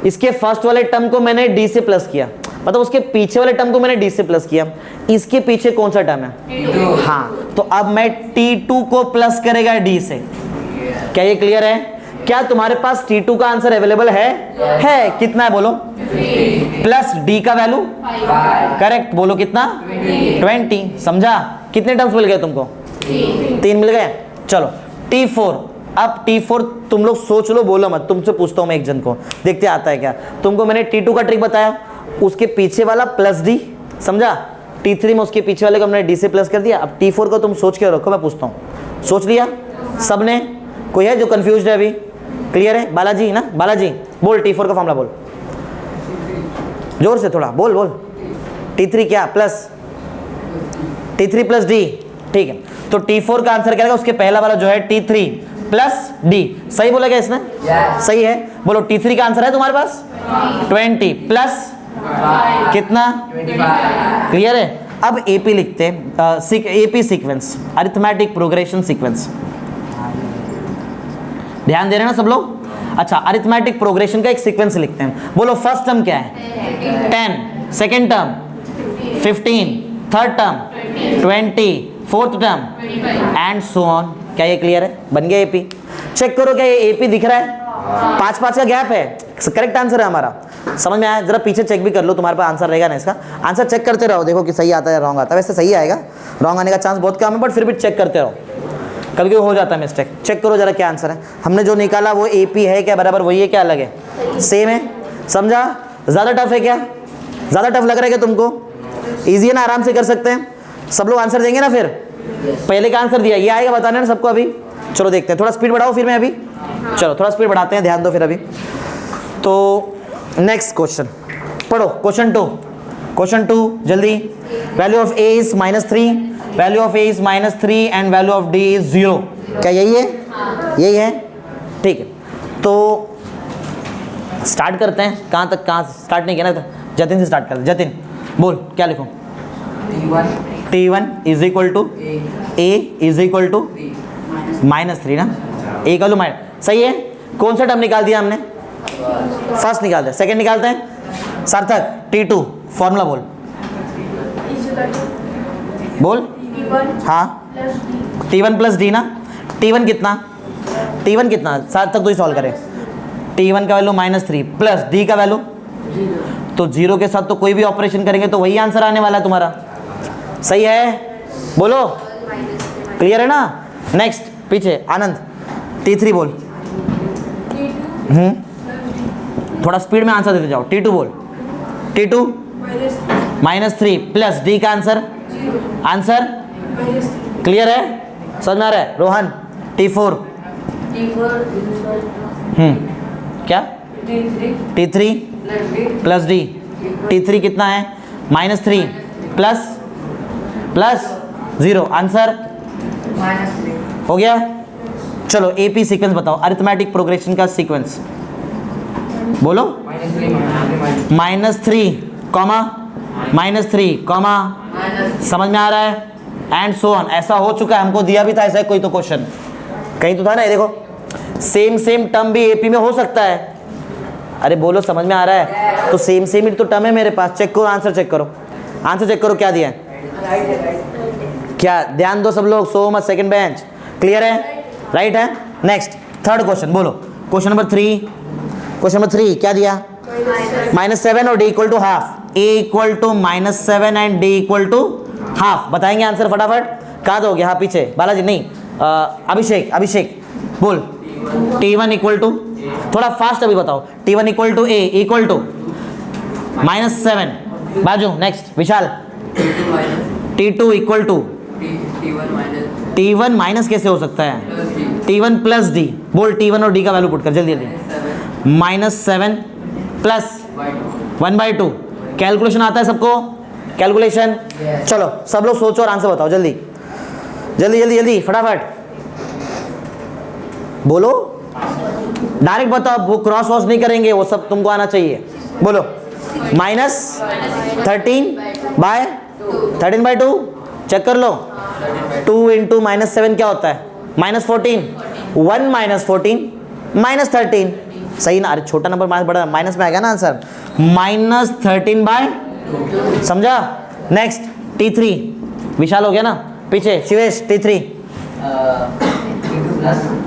Speaker 1: इसके फर्स्ट वाले टर्म को मैंने डी से प्लस किया, मतलब उसके पीछे वाले टर्म को मैंने डी से प्लस किया, इसके पीछे कौन सा टर्म है हाँ, तो अब मैं T2 को प्लस करेगा डी से, क्या ये क्लियर है। क्या तुम्हारे पास T2 का आंसर अवेलेबल है कितना है बोलो, प्लस डी का वैल्यू करेक्ट, बोलो कितना 20, समझा। कितने टर्म्स मिल गए तुमको, 3 मिल गए। चलो T4, अब T4 तुम लोग सोच लो, बोलो मत, तुमसे पूछता हूं मैं एक जन को, देखते आता है क्या। तुमको मैंने T2 का ट्रिक बताया, उसके पीछे वाला प्लस डी, समझा। T3 में उसके पीछे वाले को हमने डी से प्लस कर दिया। अब T4 को तुम सोच के रखो, मैं पूछता हूँ, सोच लिया सबने, कोई है जो कंफ्यूज है अभी, क्लियर है। बालाजी ना, बालाजी बोल T4 का फॉर्मूला बोल, जोर से थोड़ा बोल बोल। T3 क्या प्लस, T3 प्लस डी, ठीक है। तो T4 का आंसर क्या रहेगा, उसके पहला वाला जो है T3 प्लस डी, सही बोला क्या इसने, सही है। बोलो T3 का आंसर है तुम्हारे पास 20 प्लस कितना, क्लियर है। अब एपी लिखते हैं, AP sequence, arithmetic progression sequence, ध्यान दे रहे हैं ना सब लोग। अच्छा अरिथमेटिक प्रोग्रेशन का एक सीक्वेंस लिखते हैं। बोलो फर्स्ट टर्म क्या है 10, second term 15, third term 20, fourth term and so on. क्या ये क्लियर है, बन गया एपी। चेक करो क्या ये एपी दिख रहा है, 5 का गैप है, करेक्ट आंसर है हमारा, समझ में आया। जरा पीछे चेक भी कर लो, तुम्हारे पास आंसर रहेगा ना, इसका आंसर चेक करते रहो, देखो कि सही आता है रॉन्ग आता है। वैसे सही आएगा, रॉन्ग आने का चांस बहुत कम है, बट फिर भी चेक करते रहो, कभी कभी हो जाता है मिस्टेक। चेक करो जरा क्या आंसर है, हमने जो निकाला वो एपी है क्या, बराबर वही है क्या, अलग है, सेम है, समझा। ज़्यादा टफ है क्या, ज़्यादा टफ लग रहा है क्या तुमको, ईजी है ना, आराम से कर सकते हैं। सब लोग आंसर देंगे ना, फिर पहले का आंसर दिया, ये आएगा बताने ना सबको अभी। चलो देखते हैं, थोड़ा स्पीड बढ़ाओ फिर मैं अभी, चलो थोड़ा स्पीड बढ़ाते हैं, ध्यान दो फिर अभी। तो नेक्स्ट क्वेश्चन पढ़ो, क्वेश्चन टू जल्दी। Value of A is -3, value of A is -3 and value of D is 0। क्या यही है, यही है, ठीक है। तो स्टार्ट करते हैं, कहाँ तक, कहाँ स्टार्ट नहीं किया ना, जतिन से स्टार्ट करते। जतिन बोल क्या लिखो, T1 is equal to A is equal to -3 ना, ए का लो माइनस, सही है। कौन सा टर्म निकाल दिया हमने, फर्स्ट निकाल दिया, सेकंड निकालते हैं। सार्थक T2 फॉर्मूला बोल, बोल हाँ, T1 प्लस डी ना, T1 कितना सार्थक तो ही सॉल्व करें। T1 का वैल्यू -3 प्लस डी का वैल्यू, तो 0 के साथ तो कोई भी ऑपरेशन करेंगे तो वही आंसर आने वाला है तुम्हारा, सही है, बोलो क्लियर है ना। नेक्स्ट पीछे आनंद T3 बोल, थोड़ा स्पीड में आंसर देते जाओ। T2 बोल, T2 -3 प्लस डी का आंसर क्लियर है, समझ में आ रहा है। रोहन T4 क्या T3 प्लस डी, T3 कितना है -3 प्लस 0, आंसर हो गया। चलो एपी सीक्वेंस बताओ, अरिथमेटिक प्रोग्रेशन का सीक्वेंस बोलो। -3, -3 कॉमा, समझ में आ रहा है, एंड सो ऑन। ऐसा हो चुका है, हमको दिया भी था ऐसा कोई तो क्वेश्चन, कहीं तो था ना। ये देखो सेम टर्म भी एपी में हो सकता है। अरे बोलो समझ में आ रहा है? तो सेम ही तो टर्म है मेरे पास। चेक करो आंसर, चेक करो आंसर, चेक करो क्या दिया है, क्या, ध्यान दो सब लोग, so much second bench, clear है, राइट है। नेक्स्ट थर्ड क्वेश्चन बोलो, क्वेश्चन नंबर 3 क्या दिया, -7 और d equal to half, a equal to -7 and d equal to half. बताएंगे आंसर फटाफट, कहा दोगे, हाँ पीछे बालाजी नहीं, अभिषेक बोल। t1 इक्वल टू, थोड़ा फास्ट अभी बताओ, t1 equal to a equal to -7, बाजू। Next Vishal, t2 equal to, t1 minus कैसे हो सकता है, t1 प्लस d, बोल t1 और d का वैल्यू पुट कर जल्दी जल्दी। -7 प्लस 1/2, कैलकुलेशन आता है सबको, कैलकुलेशन, चलो सब लोग सोचो और आंसर बताओ जल्दी जल्दी जल्दी जल्दी फटाफट बोलो, डायरेक्ट बताओ, वो क्रॉस वॉस नहीं करेंगे, वो सब तुमको आना चाहिए। बोलो -13/2, चेक कर लो, 2 इंटू -7 क्या होता है, -14, 1 -14 -13, सही ना। अरे छोटा नंबर माइनस बड़ा माइनस में आएगा ना आंसर, -13/2, समझा। नेक्स्ट t3, विशाल हो गया ना, पीछे शिवेश,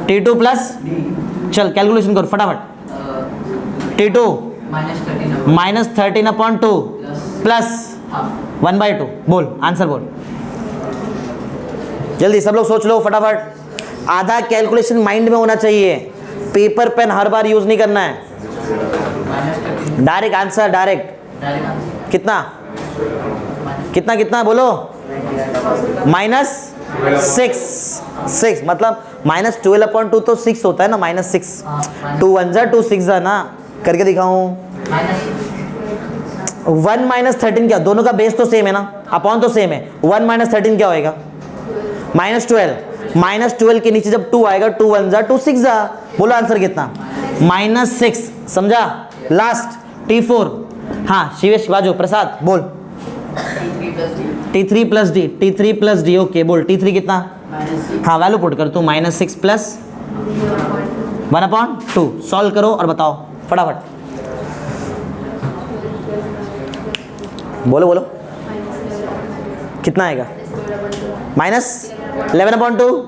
Speaker 1: t2 प्लस, चल कैलकुलेशन करो फटाफट, t2 -13/2 प्लस 1/2, बोल आंसर बोल जल्दी, सब लोग सोच लो फटाफट, आधा कैलकुलेशन माइंड में होना चाहिए, पेपर पेन हर बार यूज नहीं करना है, डायरेक्ट आंसर, डायरेक्ट। कितना कितना कितना बोलो, -6 मतलब -12/2 तो 6 होता है ना, -6, 2 1 जा 2 6 जा ना, करके दिखाऊं। 1 -13 क्या, दोनों का बेस तो सेम है ना, अपॉन तो सेम है, 1 -13 क्या होएगा, -12 के नीचे जब 2 आएगा, 2 1 जा 2 6 जा, बोलो आंसर कितना, -6, समझा। लास्ट t4, हाँ शिवेश बाजू, प्रसाद बोल, t3 प्लस d, ओके बोल, t3 कितना, हाँ वैल्यू पुट कर तू, -6 प्लस 1/2, सॉल्व करो और बताओ फटाफट, बोलो बोलो कितना आएगा, -11/2,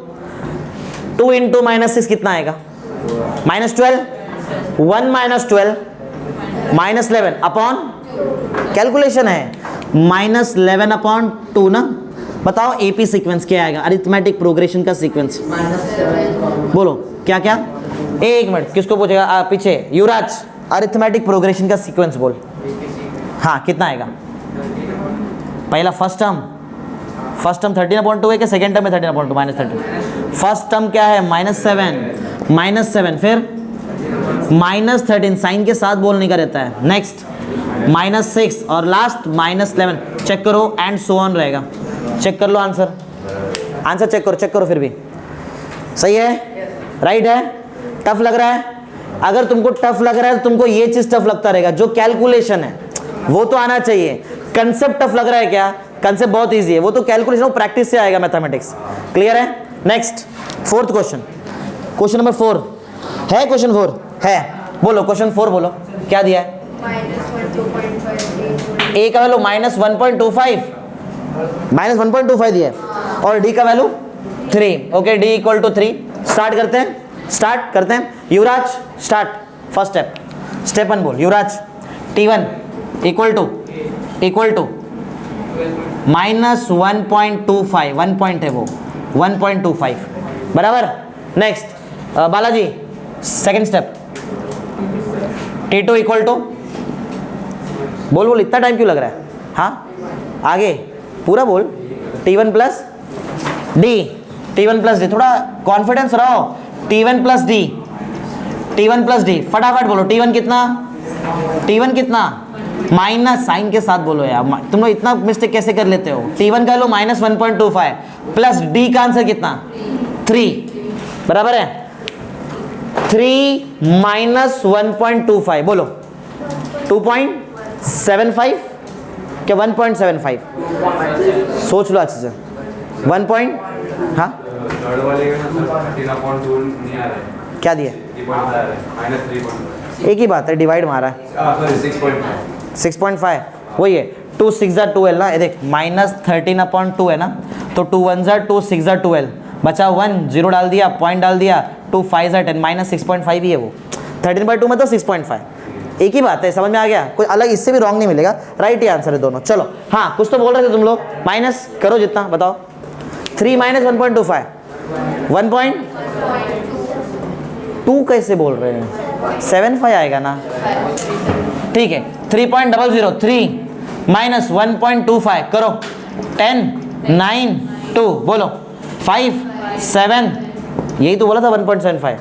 Speaker 1: 2 इंटू -6 कितना आएगा, -12, 1 -12 -11 अपॉन, कैलकुलेशन है, -11/2 ना। बताओ एपी सीक्वेंस क्या आएगा, अरिथमेटिक प्रोग्रेशन का सीक्वेंस, बोलो क्या क्या, एक मिनट किसको पूछेगा, पीछे युवराज, अरिथमेटिक प्रोग्रेशन का सीक्वेंस बोल, हाँ कितना आएगा, पहला फर्स्ट टर्म 13/2 है कि सेकेंड टर्म में 13/2, -13, फर्स्ट टर्म क्या है, -7, फिर -13, साइन के साथ बोलने का रहता है, नेक्स्ट -6 और लास्ट -11, चेक करो एंड सो ऑन रहेगा, चेक कर लो आंसर चेक करो फिर भी सही है, राइट है, टफ लग रहा है, अगर तुमको टफ लग रहा है तो तुमको ये चीज टफ लगता रहेगा, जो कैलकुलेशन है वो तो आना चाहिए, कंसेप्ट टफ लग रहा है क्या, कंसेप्ट बहुत इजी है, वो तो कैलकुलेशन वो प्रैक्टिस से आएगा, मैथमेटिक्स, क्लियर है। नेक्स्ट फोर्थ क्वेश्चन नंबर 4 है, क्वेश्चन 4 है, बोलो क्वेश्चन 4 बोलो क्या दिया है, ए का वैल्यू -1.25 दिया है और डी का value 3, okay, D equal to 3, start करते हैं, युवराज स्टार्ट, फर्स्ट स्टेप 1 बोल युवराज, t1 इक्वल टू -1.25, 1 पॉइंट है वो, 1.25 बराबर। Next Balaji second step, t2 equal to, बोल इतना टाइम क्यों लग रहा है, हाँ आगे पूरा बोल, t1 प्लस डी, थोड़ा कॉन्फिडेंस रहो, t1 प्लस डी, फटाफट बोलो, t1 कितना, माइनस साइन के साथ बोलो यार, तुम लोग इतना मिस्टेक कैसे कर लेते हो, t1 का लो -1.25 प्लस d का आंसर कितना, 3, बराबर है, 3 - 1.25 बोलो 2.75, क्या 1.75? सोच लो अच्छे से। 1 पॉइंट, हाँ
Speaker 3: थर्ड वाले का ना 13.2 नहीं आ रहा है,
Speaker 1: क्या दिया?
Speaker 3: 3.5 आ रहा है, -3.5।
Speaker 1: एक ही बात है, डिवाइड मारा है।
Speaker 3: सॉरी 6.5।
Speaker 1: 6.5 वही है। 2 6 ज़ा 12 ना, ये देख -13/2 है ना, तो 2 1 ज़ा 2 6 ज़ा 12, बचा 1, 0 डाल दिया, पॉइंट डाल दिया, 2 5 ज़ा 10, -6.5 ही है वो। 13/2 मतलब 6.5, एक ही बात है, समझ में आ गया? कोई अलग इससे भी रॉन्ग नहीं मिलेगा, राइट ही आंसर है दोनों। चलो हाँ, कुछ तो बोल रहे थे तुम लोग, माइनस करो जितना, बताओ। 3 - 1.25 1.2 कैसे बोल रहे हैं? 75 आएगा ना, ठीक है। 3.003 - 1.25 करो। 10 9 2 बोलो 5 7, यही तो बोला था 1.75।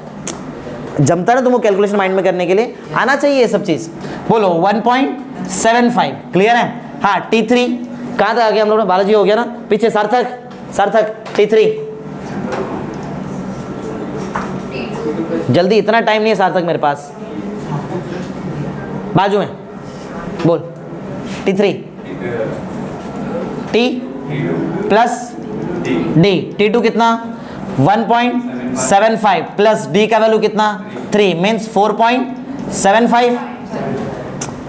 Speaker 1: जमता ना तुमको कैलकुलेशन माइंड में करने के लिए, आना चाहिए ये सब चीज़। बोलो 1.75, क्लियर है? हाँ T3 कहाँ तक आ गया हम लोग? बालाजी हो गया ना, पीछे सार्थक, सार्थक T3 जल्दी, इतना टाइम नहीं है सार्थक मेरे पास, बाजू में बोल। T3 T plus D, T2 कितना? 1.75 प्लस D का वैल्यू कितना? 3 मीन्स 4.75।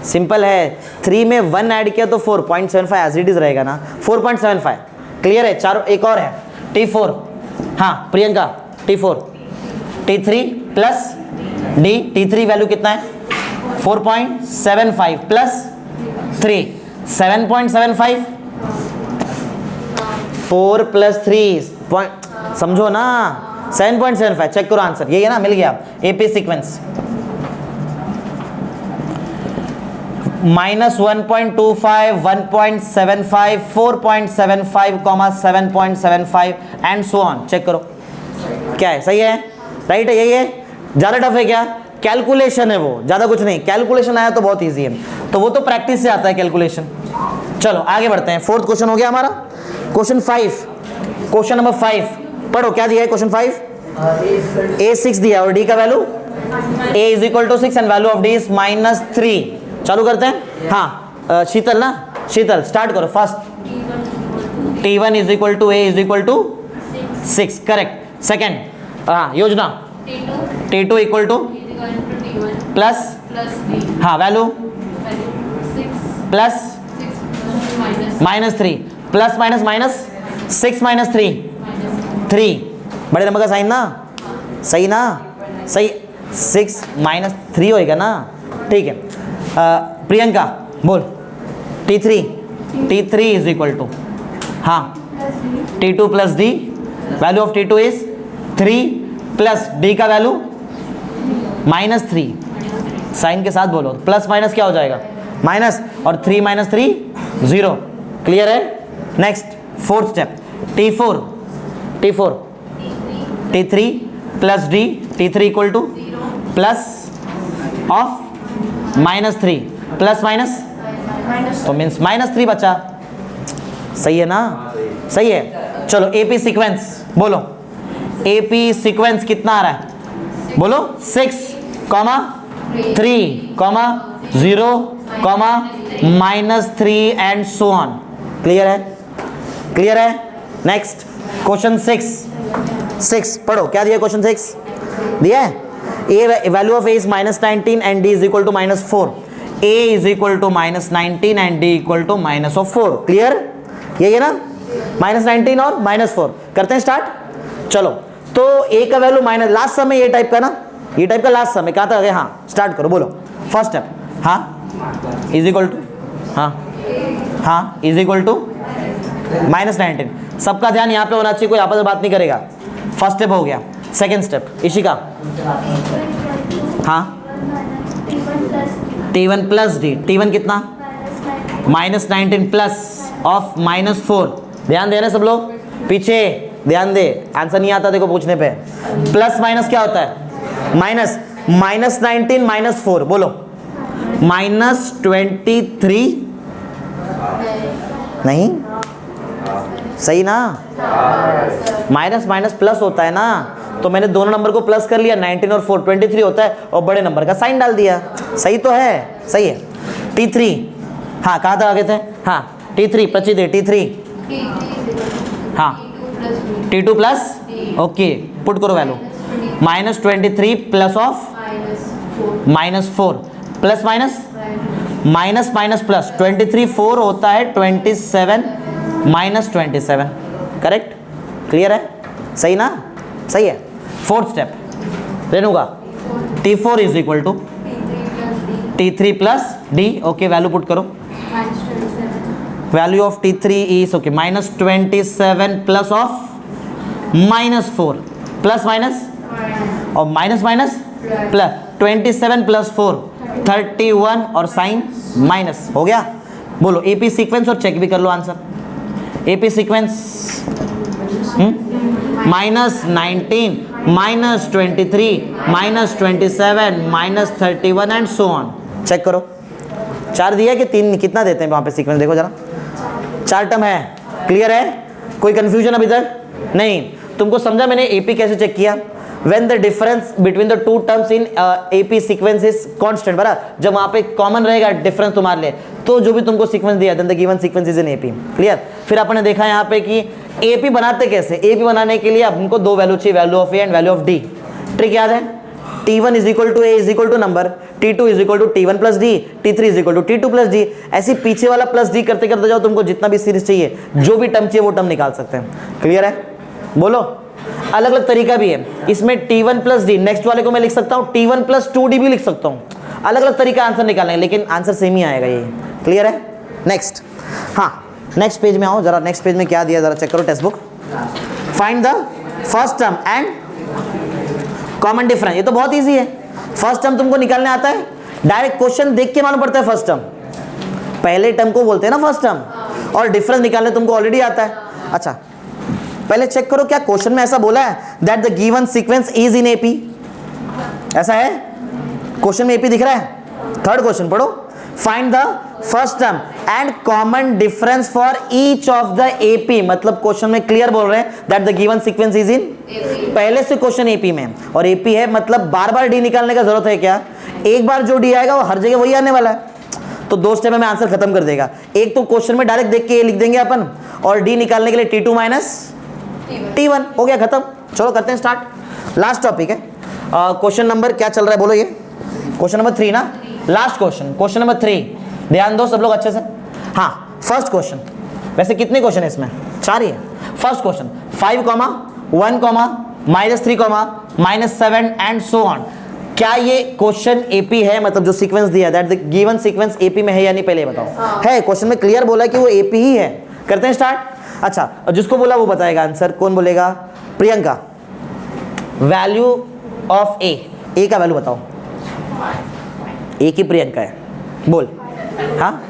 Speaker 1: सिंपल है, 3 में 1 ऐड किया तो 4.75 एज इट इज रहेगा ना, 4.75। क्लियर है? चारों, एक और है T4, हाँ Priyanka T4 T3 plus D, T3 value कितना है? 4.75 प्लस 3 7.75, 4 + 3 समझो ना, 7.75। चेक करो आंसर, यही है ना, मिल गया। AP sequence -1.25 1.75 4.75 7.75 and so on. Check करो क्या है, सही है, राइट है, यही है। ज़्यादा टफ है क्या? कैलकुलेशन है वो, ज़्यादा कुछ नहीं। कैलकुलेशन आया तो बहुत ईजी है, तो वो तो प्रैक्टिस से आता है कैलकुलेशन। चलो आगे बढ़ते हैं, 4th क्वेश्चन हो गया हमारा। क्वेश्चन 5, क्वेश्चन नंबर 5 पढ़ो, क्या दिया है क्वेश्चन 5? A 6 दिया और D का value A = 6 and value of D is -3। चालू करते हैं। हाँ शीतल ना, शीतल स्टार्ट करो first. T1 = A = 6, correct. Second हाँ योजना, T2 = प्लस, हाँ value plus -3 plus minus minus 6 - 3 बड़े नंबर का साइन ना, सही ना, सही। 6 - 3 होएगा ना, ठीक है। प्रियंका बोल T3 = हाँ T2 + D, value of T2 is 3 plus D का वैल्यू -3, साइन के साथ बोलो, प्लस माइनस क्या हो जाएगा? माइनस, और 3 - 3 0। क्लियर है? Next 4th step, T4 T3 plus D, T3 = plus of -3 plus minus, तो मीन्स -3 बचा, सही है ना? सही है। चलो एपी सीक्वेंस बोलो, एपी सीक्वेंस कितना आ रहा है? बोलो 6, 3, 0, -3 एंड सो ऑन। क्लियर है? क्लियर है? नेक्स्ट क्वेश्चन 6 पढ़ो, क्या दिया क्वेश्चन 6? दिया है A value of A is -19 and D = -4। A = -19 and D = -4। Clear? यही है ना, -19 और -4। करते हैं स्टार्ट। चलो तो A का वैल्यू माइनस, लास्ट सम है ये टाइप का ना, ये टाइप का लास्ट सम है, कहाँ तक आ गया? हाँ स्टार्ट करो, बोलो फर्स्ट स्टेप। हाँ इज इक्वल टू -19। सबका ध्यान यहाँ पे होना चाहिए, कोई आपस में बात नहीं करेगा। फर्स्ट स्टेप हो गया। सेकेंड स्टेप इशिका, हाँ T1 प्लस D, T1 कितना? -19 प्लस ऑफ -4। ध्यान देना सब लोग, पीछे ध्यान दे, आंसर नहीं आता देखो पूछने पे। प्लस माइनस क्या होता है? माइनस, -19 -4 बोलो -23। नहीं सही ना, माइनस माइनस प्लस होता है ना, तो मैंने दोनों नंबर को प्लस कर लिया, 19 और 4 23 होता है, और बड़े नंबर का साइन डाल दिया। सही तो है, सही है। T3 हाँ कहाँ तक आगे थे, हाँ T3 प्रचित है T3, हाँ T2 प्लस, ओके पुट करो value -23 plus of -4 plus minus minus minus plus 23 4 होता है 27 -27, करेक्ट, क्लियर है, सही ना, सही है। Fourth step Renuka T4 is equal to T3 plus D, okay value put करो, value of T3 is okay -27 plus of -4 plus minus और minus minus plus 27 plus 4 31 और साइन माइनस, हो गया। बोलो एपी सीक्वेंस और चेक भी कर लो answer. AP sequence -19 -23 -27 -31 and so on, check करो। 4 दिया कि 3, कितना देते हैं वहां पे सीक्वेंस, देखो जरा 4 टर्म है, क्लियर है, कोई कंफ्यूजन अभी तक नहीं। तुमको समझा मैंने एपी कैसे चेक किया, when the difference between the two terms in AP sequence is constant, बराबर, जब वहां पे कॉमन रहेगा डिफरेंस तुम्हारे लिए, तो जो भी तुमको सीक्वेंस दिया then the given sequence is in AP, clear. फिर आपने देखा यहाँ पे कि AP बनाते कैसे, AP बनाने के लिए हमको 2 वैल्यू चाहिए, value of A and value of D। Trick याद है, T1 is equal to A is equal to number, T2 is equal to T1 plus D, T3 is equal to T2 plus D। ऐसे पीछे वाला plus D करते करते जाओ, तुमको जितना भी सीरीज चाहिए, जो भी टर्म चाहिए वो टर्म निकाल सकते हैं, क्लियर है। बोलो अलग अलग तरीका भी है, इसमें T1 प्लस डी, नेक्स्ट वाले को मैं लिख सकता हूँ T1 प्लस 2D भी लिख सकता हूँ, अलग अलग तरीका आंसर निकालने, लेकिन आंसर सेम ही आएगा, ये क्लियर है। नेक्स्ट, हाँ नेक्स्ट पेज में आओ जरा, नेक्स्ट पेज में क्या दिया जरा चेक करो, text book. Find the first term and common difference, ये तो बहुत ईजी है, फर्स्ट टर्म तुमको निकालने आता है, डायरेक्ट क्वेश्चन देख के मालूम पड़ता है फर्स्ट टर्म, पहले टर्म को बोलते हैं ना फर्स्ट टर्म, और डिफरेंस निकालने तुमको ऑलरेडी आता है। अच्छा पहले चेक करो क्या क्वेश्चन में ऐसा बोला है that the given sequence is in AP, ऐसा है क्वेश्चन में एपी दिख रहा है। थर्ड क्वेश्चन पढ़ो, find the first term and common difference for each of the AP, मतलब क्वेश्चन में क्लियर बोल रहे हैं that the given sequence is इन, पहले से क्वेश्चन एपी में, और एपी है मतलब बार बार डी निकालने का जरूरत है क्या, एक बार जो डी आएगा वो हर जगह वही आने वाला है, तो 2 स्टेप में आंसर खत्म कर देगा। एक तो क्वेश्चन में डायरेक्ट देख के ये लिख देंगे अपन, और डी निकालने के लिए T2 माइनस T1, हो गया खत्म। चलो करते हैं स्टार्ट, लास्ट टॉपिक है, क्वेश्चन नंबर क्या चल रहा है बोलो, ये क्वेश्चन नंबर 3 ना, लास्ट क्वेश्चन, क्वेश्चन नंबर 3, ध्यान दो सब लोग अच्छे से। हाँ फर्स्ट क्वेश्चन, वैसे कितने क्वेश्चन है इसमें, 4 ही है। First question 5, 1, -3, -7 and so on, क्या ये क्वेश्चन एपी है, मतलब जो सीक्वेंस दिया that the given sequence AP में है या नहीं, पहले बताओ। है, क्वेश्चन में क्लियर बोला है कि वो एपी ही है, करते हैं स्टार्ट। अच्छा और जिसको बोला वो बताएगा आंसर, कौन बोलेगा, प्रियंका। वैल्यू ऑफ ए का वैल्यू बताओ, ए की प्रियंका है, बोल। हाँ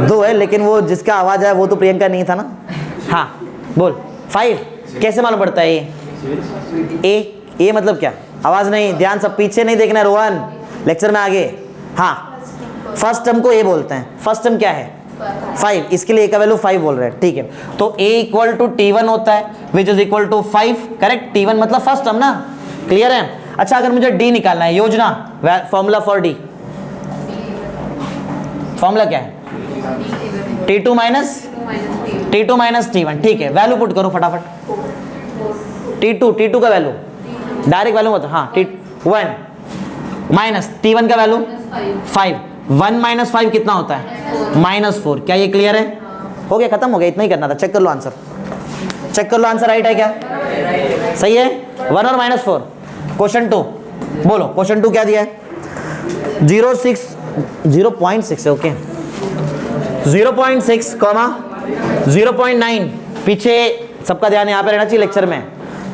Speaker 1: 2 है, लेकिन वो जिसका आवाज है वो तो प्रियंका नहीं था ना। हाँ बोल 5, कैसे मालूम पड़ता है ए मतलब क्या, आवाज नहीं, ध्यान सब पीछे नहीं देखना है रोहन, लेक्चर में आगे। हाँ फर्स्ट टर्म को ए बोलते हैं, फर्स्ट टर्म क्या है 5, इसके लिए ए का वैल्यू 5 बोल रहे हैं, ठीक है। तो a इक्वल टू T1 होता है which is equal to 5, correct, T1 मतलब फर्स्ट टर्म ना, क्लियर है। अच्छा अगर मुझे d निकालना है, योजना, फॉर्मूला फॉर d, फॉर्मूला क्या है, T2 माइनस T1, ठीक है, वैल्यू पुट करो फटाफट, T2 का वैल्यू डायरेक्ट वैल्यू बताओ, हाँ T1 माइनस T1 का वैल्यू 5, 1 - 5 कितना होता है, -4, क्या ये क्लियर है, हो गया, खत्म हो गया, इतना ही करना था। चेक कर लो आंसर, चेक कर लो आंसर राइट है क्या, सही है, 1 और -4। क्वेश्चन 2 बोलो, क्वेश्चन 2 क्या दिया है, 0.6 है, ओके, 0.6, 0.9, पीछे सबका ध्यान यहाँ पे रहना चाहिए लेक्चर में,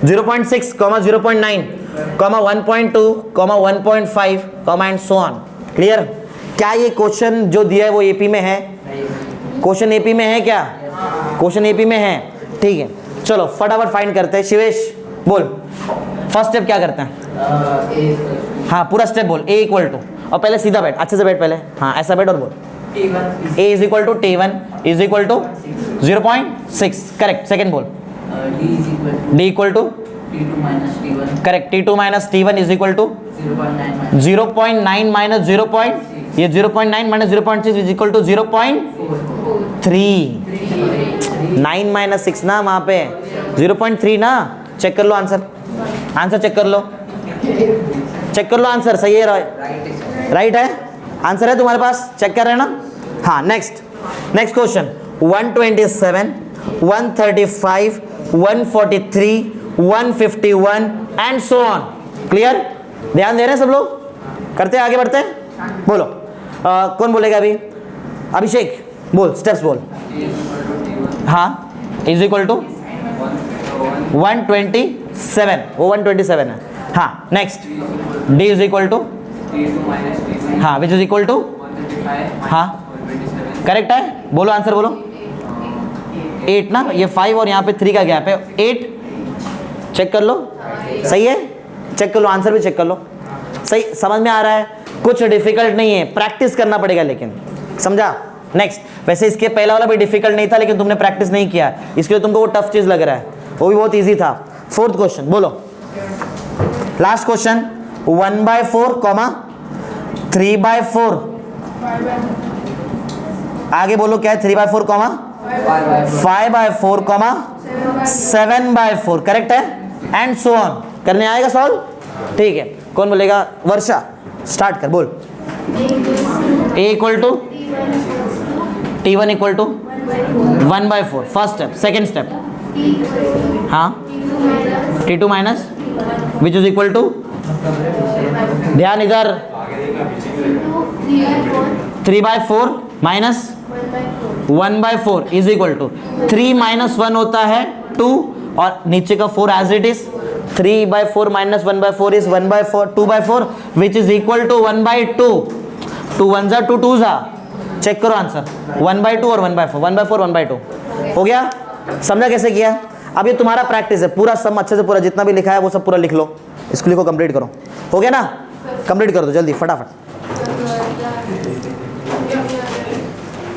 Speaker 1: 0.6, 0.9, 1.2, 1.5, एंड सो ऑन, क्लियर। क्या ये क्वेश्चन जो दिया है वो एपी में है, क्वेश्चन एपी में है क्या, क्वेश्चन एपी में है, ठीक है। चलो फटाफट फाइंड करते हैं, शिवेश बोल फर्स्ट स्टेप क्या करते हैं, हाँ पूरा स्टेप बोल, ए इक्वल टू, और पहले सीधा बैठ, अच्छे से बैठ पहले, हाँ ऐसा बैठ और बोल, A is equal to T1 is equal to 0.6, correct. Second बोल, D equal to
Speaker 4: T2 minus T1
Speaker 1: correct, T2 minus T1 is equal to
Speaker 4: 0.9
Speaker 1: 0.9 minus 0. ये 0.9 minus 0.6 is equal to 0.3. 9 minus 6 ना वहाँ पे 0.3 ना. चेक कर लो आंसर, आंसर चेक कर लो, check कर लो आंसर सही है, राइट है आंसर है तुम्हारे पास, चेक कर रहे हैं ना. हाँ next question 127, 135, 143, 151 and so on. Clear, ध्यान दे रहे हैं सब लोग, करते हैं आगे बढ़ते हैं. बोलो कौन बोलेगा अभी? अभिषेक बोल, स्टेप्स बोल. हाँ इज इक्वल टू 127, वो 127 है. हाँ next D is equal to, हाँ विच इज इक्वल टू, हाँ करेक्ट है, बोलो आंसर बोलो. 8 ना, ये 5 और यहाँ पे 3 का गैप है 8. चेक कर लो सही है, चेक कर लो आंसर भी चेक कर लो. सही समझ में आ रहा है, कुछ डिफिकल्ट नहीं है, प्रैक्टिस करना पड़ेगा लेकिन, समझा. नेक्स्ट, वैसे इसके पहला वाला भी डिफिकल्ट नहीं था लेकिन तुमने प्रैक्टिस नहीं किया इसलिए तुमको वो टफ चीज लग रहा है, वो भी बहुत इजी था. 4th क्वेश्चन बोलो, लास्ट क्वेश्चन 1/4, 3/4. आगे बोलो क्या है, 3/4, 5/4, 7/4. करेक्ट है एंड सो ऑन. करने आएगा सॉल्व, ठीक है. कौन बोलेगा? वर्षा स्टार्ट कर, बोल. A equal to T1 equal to 1/4 first step. Second step, हाँ T2 minus which is equal to, ध्यान इधर, 3/4 minus 1/4 is equal to 3 minus 1 होता है 2 और नीचे का 4 as it is. 3/4 minus 1/4 is 1/4, 2/4 which is equal to 1/2. 2 1 जा 2 2 जा. चेक करो आंसर, 1/2 और 1/4, 1/4 1/2 हो गया. समझा कैसे किया? अब ये तुम्हारा प्रैक्टिस है, पूरा सम अच्छे से पूरा जितना भी लिखा है वो सब पूरा लिख लो, इसको लिखो, कंप्लीट करो. हो गया ना, कंप्लीट कर दो जल्दी फटाफट.